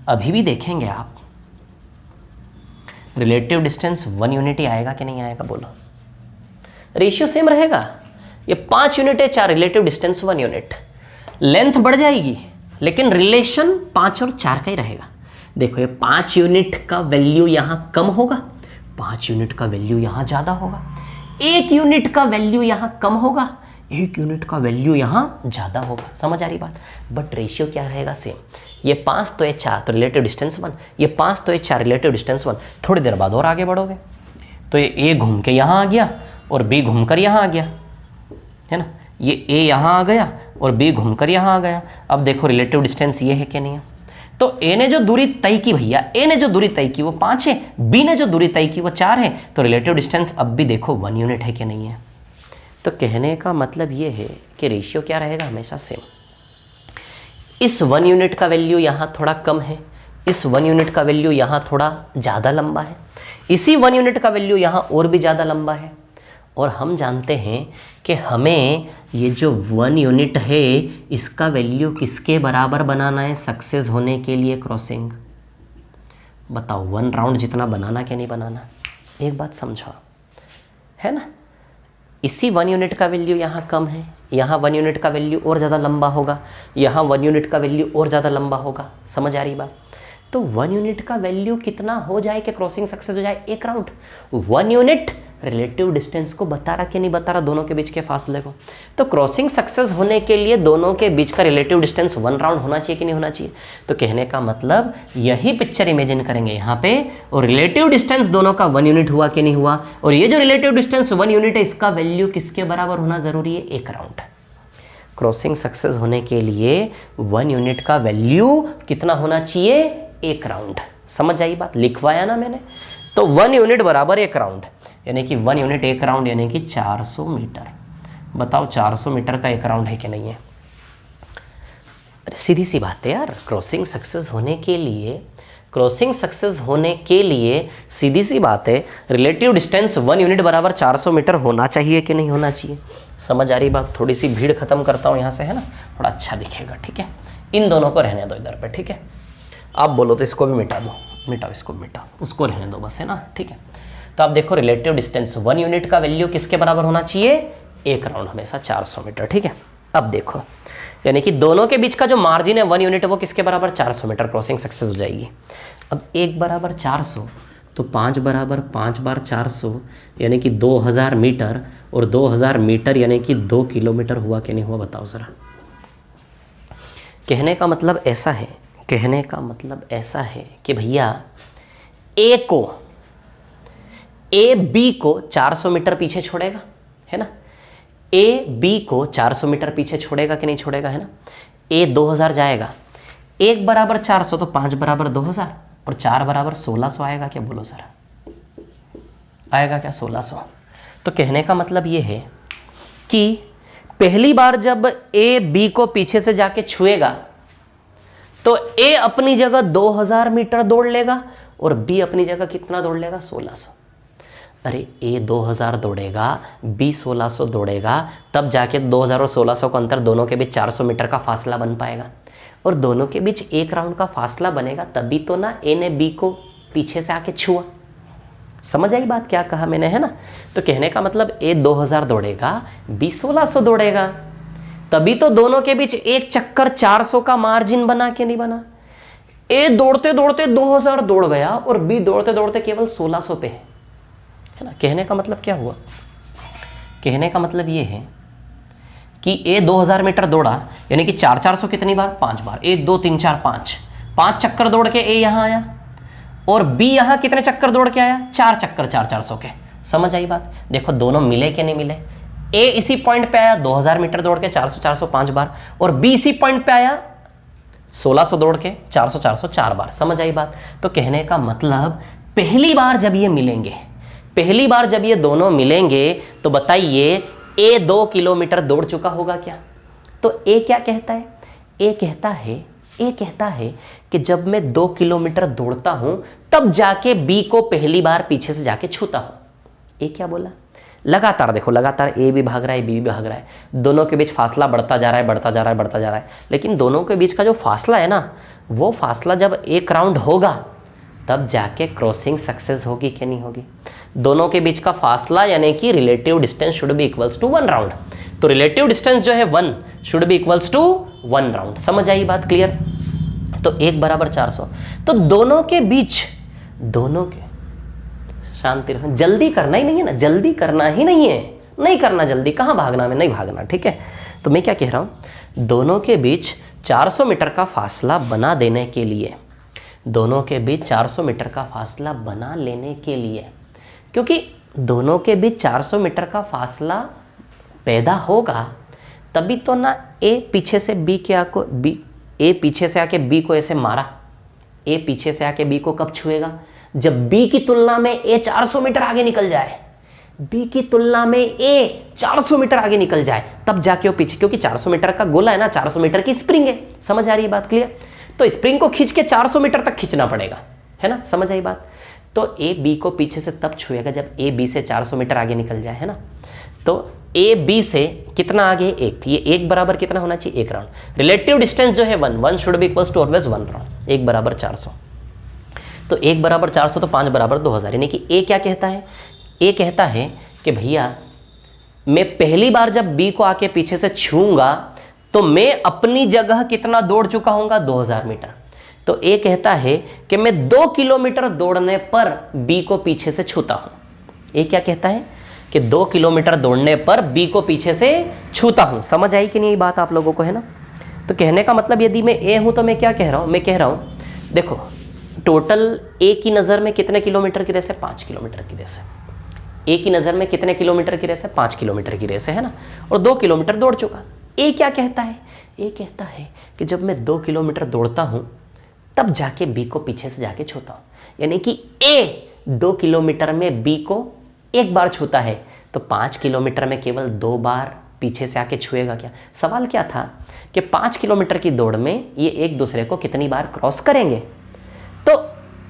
अभी भी देखेंगे आप रिलेटिव डिस्टेंस 1 यूनिट ही आएगा कि नहीं आएगा, बोलो। रेशियो सेम रहेगा, ये 5 यूनिट है, 4 रिलेटिव डिस्टेंस 1 यूनिट। लेंथ बढ़ जाएगी लेकिन रिलेशन 5 और 4 का ही रहेगा। देखो ये 5 यूनिट का वैल्यू यहाँ कम होगा, 5 यूनिट का वैल्यू यहाँ ज़्यादा होगा, 1 यूनिट का वैल्यू यहाँ कम होगा, 1 यूनिट का वैल्यू यहाँ ज़्यादा होगा। समझ आ रही बात? बट रेशियो क्या रहेगा, सेम। ये 5 तो ये 4 तो रिलेटिव डिस्टेंस 1, ये 5 तो ये 4 रिलेटिव डिस्टेंस 1। थोड़ी देर बाद और आगे बढ़ोगे तो ये ए घूम के यहाँ आ गया और बी घूमकर यहाँ आ गया, है ना। ये ए यहाँ आ गया और बी घूमकर यहाँ आ गया। अब देखो रिलेटिव डिस्टेंस ये है कि नहीं है। तो ए ने जो दूरी तय की भैया, ए ने जो दूरी तय की वो 5 है, बी ने जो दूरी तय की वो 4 है, तो रिलेटिव डिस्टेंस अब भी देखो 1 यूनिट है कि नहीं है। तो कहने का मतलब ये है कि रेशियो क्या रहेगा, हमेशा सेम। इस 1 यूनिट का वैल्यू यहाँ थोड़ा कम है, इस 1 यूनिट का वैल्यू यहाँ थोड़ा ज़्यादा लंबा है, इसी 1 यूनिट का वैल्यू यहाँ और भी ज़्यादा लंबा है। और हम जानते हैं कि हमें ये जो 1 यूनिट है इसका वैल्यू किसके बराबर बनाना है सक्सेस होने के लिए क्रॉसिंग। बताओ 1 राउंड जितना बनाना कि नहीं बनाना। एक बात समझो, है ना, इसी 1 यूनिट का वैल्यू यहाँ कम है, यहाँ 1 यूनिट का वैल्यू और ज़्यादा लंबा होगा, यहाँ 1 यूनिट का वैल्यू और ज़्यादा लंबा होगा। समझ आ रही बात? तो 1 यूनिट का वैल्यू कितना हो जाए कि क्रॉसिंग सक्सेस हो जाए, 1 राउंड। 1 यूनिट रिलेटिव डिस्टेंस को बता रहा कि नहीं बता रहा, दोनों के बीच के फासले को। तो क्रॉसिंग सक्सेस होने के लिए दोनों के बीच का रिलेटिव डिस्टेंस 1 राउंड होना चाहिए कि नहीं होना चाहिए। तो कहने का मतलब यही पिक्चर इमेजिन करेंगे यहाँ पे, और रिलेटिव डिस्टेंस दोनों का 1 यूनिट हुआ कि नहीं हुआ, और ये जो रिलेटिव डिस्टेंस 1 यूनिट है इसका वैल्यू किसके बराबर होना जरूरी है, 1 राउंड। क्रॉसिंग सक्सेस होने के लिए 1 यूनिट का वैल्यू कितना होना चाहिए, 1 राउंड। समझ आई बात? लिखवाया ना मैंने। तो 1 यूनिट बराबर 1 राउंड, यानी कि 1 यूनिट 1 राउंड यानी कि 400 मीटर। बताओ 400 मीटर का 1 राउंड है कि नहीं है? अरे सीधी सी बात है यार, क्रॉसिंग सक्सेस होने के लिए सीधी सी बात है, रिलेटिव डिस्टेंस 1 यूनिट बराबर 400 मीटर होना चाहिए कि नहीं होना चाहिए। समझ आ रही बात? थोड़ी सी भीड़ खत्म करता हूँ यहाँ से, है ना, थोड़ा अच्छा दिखेगा। ठीक है, इन दोनों को रहने दो इधर पे। ठीक है, आप बोलो तो इसको भी मिटा दो, मिटाओ इसको, मिटाओ, उसको रहने दो बस, है ना। ठीक है, तो आप देखो रिलेटिव डिस्टेंस 1 यूनिट का वैल्यू किसके बराबर होना चाहिए, 1 राउंड, हमेशा 400 मीटर। ठीक है, अब देखो यानी कि दोनों के बीच का जो मार्जिन है 1 यूनिट है वो किसके बराबर, 400 मीटर। क्रॉसिंग सक्सेस हो जाएगी। अब 1 बराबर 400 तो 5 बराबर 5 बार 400 यानी कि 2000 मीटर, और 2000 मीटर यानी कि 2 किलोमीटर हुआ कि नहीं हुआ, बताओ ज़रा। कहने का मतलब ऐसा है कि भैया ए बी को 400 मीटर पीछे छोड़ेगा, है ना। ए बी को 400 मीटर पीछे छोड़ेगा कि नहीं छोड़ेगा, है ना। ए 2000 जाएगा, 1 बराबर 400 तो 5 बराबर 2000 और 4 बराबर 1600 आएगा क्या, बोलो ज़रा, आएगा क्या 1600। तो कहने का मतलब ये है कि पहली बार जब ए बी को पीछे से जाके छुएगा तो ए अपनी जगह 2000 मीटर दौड़ लेगा और बी अपनी जगह कितना दौड़ लेगा, 1600। अरे ए 2000 दौड़ेगा, बी 1600 दौड़ेगा, तब जाके 2000 और 1600 का अंतर, दोनों के बीच 400 मीटर का फासला बन पाएगा, और दोनों के बीच 1 राउंड का फासला बनेगा, तभी तो ना ए ने बी को पीछे से आके छुआ। समझ आई बात क्या कहा मैंने, है ना। तो कहने का मतलब ए 2000 दौड़ेगा, बी 1600 दौड़ेगा, तभी तो दोनों के बीच एक चक्कर 400 का मार्जिन बना कि नहीं बना। ए दौड़ते दौड़ते 2000 दौड़ गया और बी दौड़ते दौड़ते केवल 1600 पे है ना। कहने का मतलब क्या हुआ, कहने का मतलब ये है कि ए 2000 मीटर दौड़ा, यानी कि 400 कितनी बार, 5 बार, 1 2 3 4 5 चक्कर दौड़ के ए यहाँ आया, और बी यहाँ कितने चक्कर दौड़ के आया, 4 चक्कर 400 के। समझ आई बात? देखो दोनों मिले कि नहीं मिले। ए इसी पॉइंट पे आया 2000 मीटर दौड़ के 400 5 बार, और बी इसी पॉइंट पे आया 1600 दौड़ के 400 4 बार। समझ आई बात? तो कहने का मतलब पहली बार जब ये मिलेंगे, पहली बार जब ये दोनों मिलेंगे तो बताइए ए 2 किलोमीटर दौड़ चुका होगा क्या? तो ए क्या कहता है? ए कहता है कि जब मैं 2 किलोमीटर दौड़ता हूं तब जाके बी को पहली बार पीछे से जाके छूता हूं। ए क्या बोला? लगातार देखो, लगातार ए भी भाग रहा है, बी भी भाग रहा है, दोनों के बीच फासला बढ़ता जा रहा है, लेकिन दोनों के बीच का जो फासला है ना, वो फासला जब एक राउंड होगा तब जाके क्रॉसिंग सक्सेस होगी कि नहीं होगी? दोनों के बीच का फासला यानी कि relative distance should be equals to 1 round. तो रिलेटिव डिस्टेंस जो है 1 should be equals to 1 round. समझ आई बात? क्लियर? तो 1 बराबर 400। तो दोनों के शांति रखना, जल्दी करना ही नहीं है ना, जल्दी करना ही नहीं है, नहीं करना जल्दी, कहाँ भागना में, नहीं भागना, ठीक है? तो मैं क्या कह रहा हूँ, दोनों के बीच 400 मीटर का फासला बना देने के लिए, दोनों के बीच 400 मीटर का फासला बना लेने के लिए, क्योंकि दोनों के बीच 400 मीटर का फासला पैदा होगा तभी तो ना ए पीछे से बी के आको बी ए पीछे से आके बी को ऐसे मारा। ए पीछे से आके बी को कब छुएगा? जब बी की तुलना में ए 400 मीटर आगे निकल जाए, बी की तुलना में ए 400 मीटर आगे निकल जाए तब जाके वो पीछे, क्योंकि 400 मीटर का गोला है ना, 400 मीटर की स्प्रिंग है। समझ आ रही है बात? क्लियर? तो स्प्रिंग को खींच के 400 मीटर तक खींचना पड़ेगा, है ना? समझ आई बात? तो ए बी को पीछे से तब छुएगा जब ए बी से 400 मीटर आगे निकल जाए, है ना? तो ए बी से कितना आगे? 1। ये 1 बराबर कितना होना चाहिए? 1 राउंड। रिलेटिव डिस्टेंस जो है 1 should be equals to always 1 round. 1 बराबर 400। तो 1 बराबर 400 तो 5 बराबर 2000। यानी कि ए क्या कहता है? ए कहता है कि भैया मैं पहली बार जब बी को आके पीछे से छूंगा तो मैं अपनी जगह कितना दौड़ चुका हूंगा? 2000 मीटर। तो ए कहता है कि मैं 2 किलोमीटर दौड़ने पर बी को पीछे से छूता हूं। ए क्या कहता है? कि 2 किलोमीटर दौड़ने पर बी को पीछे से छूता हूं। समझ आई कि नहीं बात आप लोगों को, है ना? तो कहने का मतलब यदि मैं ए हूं तो मैं क्या कह रहा हूं? मैं कह रहा हूं देखो, टोटल ए की नज़र में कितने किलोमीटर की रेस है? 5 किलोमीटर की रेस है। ए की नज़र में कितने किलोमीटर की रेस है? 5 किलोमीटर की रेस है ना? और 2 किलोमीटर दौड़ चुका। ए क्या कहता है? ए कहता है कि जब मैं 2 किलोमीटर दौड़ता हूं तब जाके बी को पीछे से जाके छूता हूं। यानी कि ए 2 किलोमीटर में बी को 1 बार छूता है, तो 5 किलोमीटर में केवल 2 बार पीछे से आके छुएगा क्या? सवाल क्या था कि 5 किलोमीटर की दौड़ में ये एक दूसरे को कितनी बार क्रॉस करेंगे? तो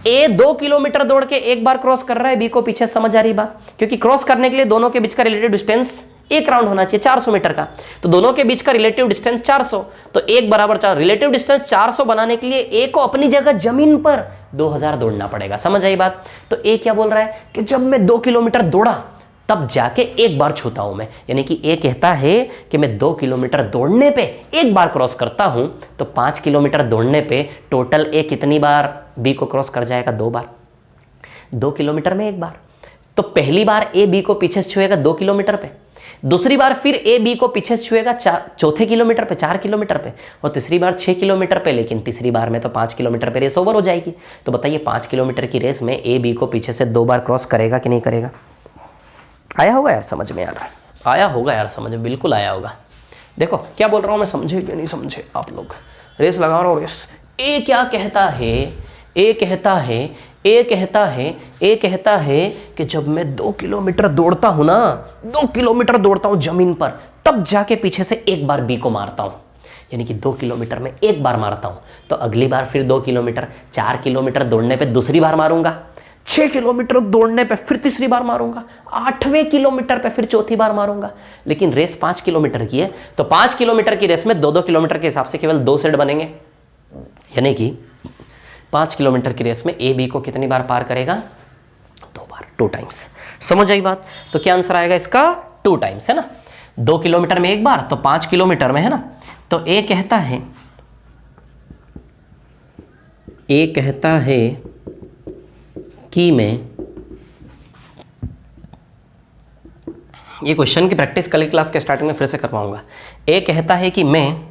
ए 2 किलोमीटर दौड़ के 1 बार क्रॉस कर रहा है बी को पीछे। समझ आ रही बात? क्योंकि क्रॉस करने के लिए दोनों के बीच का रिलेटिव डिस्टेंस 1 राउंड होना चाहिए 400 मीटर का। तो दोनों के बीच का रिलेटिव डिस्टेंस 400, तो 1 बराबर 4। रिलेटिव डिस्टेंस 400 बनाने के लिए ए को अपनी जगह जमीन पर 2000 दौड़ना पड़ेगा। समझ आई बात? तो ए क्या बोल रहा है कि जब मैं 2 किलोमीटर दौड़ा तब जाके 1 बार छूता हूं मैं। यानी कि ए कहता है कि मैं 2 किलोमीटर दौड़ने पे 1 बार क्रॉस करता हूं, तो 5 किलोमीटर दौड़ने पे टोटल ए कितनी बार बी को क्रॉस कर जाएगा? 2 बार। 2 किलोमीटर में 1 बार। तो पहली बार ए बी को पीछे से छुएगा 2 किलोमीटर पे, दूसरी बार फिर ए बी को पीछे से छुएगा चौथे किलोमीटर पे, 4 किलोमीटर पे, और तीसरी बार 6 किलोमीटर पे। लेकिन तीसरी बार में तो 5 किलोमीटर पे रेस ओवर हो जाएगी। तो बताइए 5 किलोमीटर की रेस में ए बी को पीछे से 2 बार क्रॉस करेगा कि नहीं करेगा? आया होगा यार समझ में? यार आया होगा यार समझ में, बिल्कुल आया होगा। देखो क्या बोल रहा हूं मैं, समझे कि नहीं समझे आप लोग? रेस लगा रहा हूं, रेस। ए क्या कहता है? ए कहता है कि जब मैं 2 किलोमीटर दौड़ता हूं ना, 2 किलोमीटर दौड़ता हूं जमीन पर, तब जाके पीछे से 1 बार बी को मारता हूं। यानी कि 2 किलोमीटर में 1 बार मारता हूं, तो अगली बार फिर 2 किलोमीटर, 4 किलोमीटर दौड़ने पे दूसरी बार मारूंगा, 6 किलोमीटर दौड़ने पे फिर तीसरी बार मारूंगा, 8वें किलोमीटर पे फिर चौथी बार मारूंगा। लेकिन रेस 5 किलोमीटर की है, तो 5 किलोमीटर की रेस में 2-2 किलोमीटर के हिसाब से केवल 2 सेट बनेंगे। यानी कि 5 किलोमीटर की रेस में ए बी को कितनी बार पार करेगा? 2 बार, 2 टाइम्स। समझ आई बात? तो क्या आंसर आएगा इसका? 2 टाइम्स, है ना? 2 किलोमीटर में 1 बार, तो 5 किलोमीटर में, है ना? तो ए कहता है कि मैं, ये क्वेश्चन की प्रैक्टिस कल क्लास के स्टार्टिंग में फिर से करवाऊंगा। ए कहता है कि मैं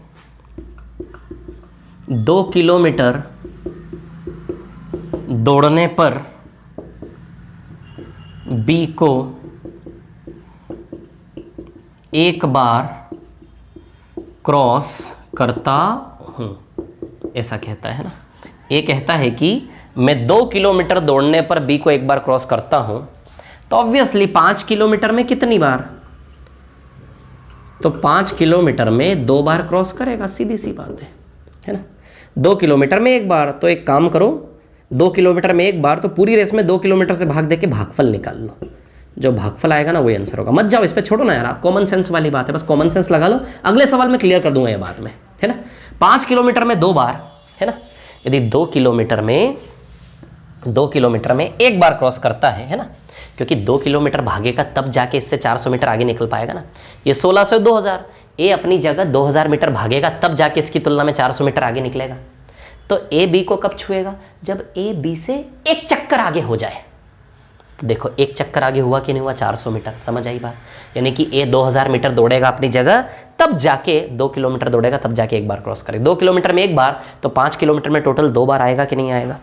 2 किलोमीटर दौड़ने पर बी को 1 बार क्रॉस करता हूं, ऐसा कहता है ना? ये कहता है कि मैं 2 किलोमीटर दौड़ने पर बी को 1 बार क्रॉस करता हूं, तो ऑब्वियसली 5 किलोमीटर में कितनी बार? तो 5 किलोमीटर में 2 बार क्रॉस करेगा, सीधी सी बात है ना। 2 किलोमीटर में 1 बार, तो एक काम करो 2 किलोमीटर में 1 बार, तो पूरी रेस में 2 किलोमीटर से भाग दे के भागफल निकाल लो। जो भागफल आएगा ना वही आंसर होगा। मत जाओ इस पे, छोड़ो ना यार, आप कॉमन सेंस वाली बात है, बस कॉमन सेंस लगा लो। अगले सवाल में क्लियर कर दूंगा ये बात में, है ना। 5 किलोमीटर में 2 बार, है ना। यदि 2 किलोमीटर में 1 बार क्रॉस करता है ना, क्योंकि 2 किलोमीटर भागेगा तब जाके इससे 400 मीटर आगे निकल पाएगा ना। ये 1600 2000, ए अपनी जगह 2000 मीटर भागेगा तब जाके इसकी तुलना में 400 मीटर आगे निकलेगा। तो ए बी को कब छुएगा? जब ए बी से एक चक्कर आगे हो जाए। तो देखो एक चक्कर आगे हुआ कि नहीं हुआ? 400 मीटर। समझ आई बात? यानी कि ए 2000 मीटर दौड़ेगा अपनी जगह, तब जाके 2 किलोमीटर दौड़ेगा, तब जाके 1 बार क्रॉस करेगा। 2 किलोमीटर में 1 बार, तो 5 किलोमीटर में टोटल 2 बार आएगा कि नहीं आएगा?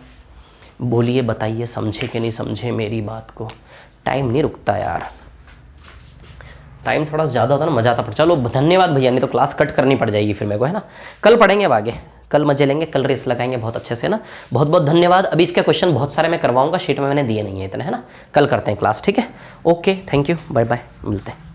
बोलिए, बताइए, समझे कि नहीं समझे मेरी बात को? टाइम नहीं रुकता यार, टाइम थोड़ा ज़्यादा होता ना, मज़ा आता। पर चलो धन्यवाद भैया, नहीं तो क्लास कट करनी पड़ जाएगी फिर मेरे को, है ना। कल पढ़ेंगे अब आगे, कल मजे लेंगे, कल रेस लगाएंगे बहुत अच्छे से ना। बहुत बहुत धन्यवाद। अभी इसके क्वेश्चन बहुत सारे मैं करवाऊंगा, शीट में मैंने दिए नहीं है इतने, है ना। कल करते हैं क्लास, ठीक है। Okay, thank you, bye bye, मिलते हैं।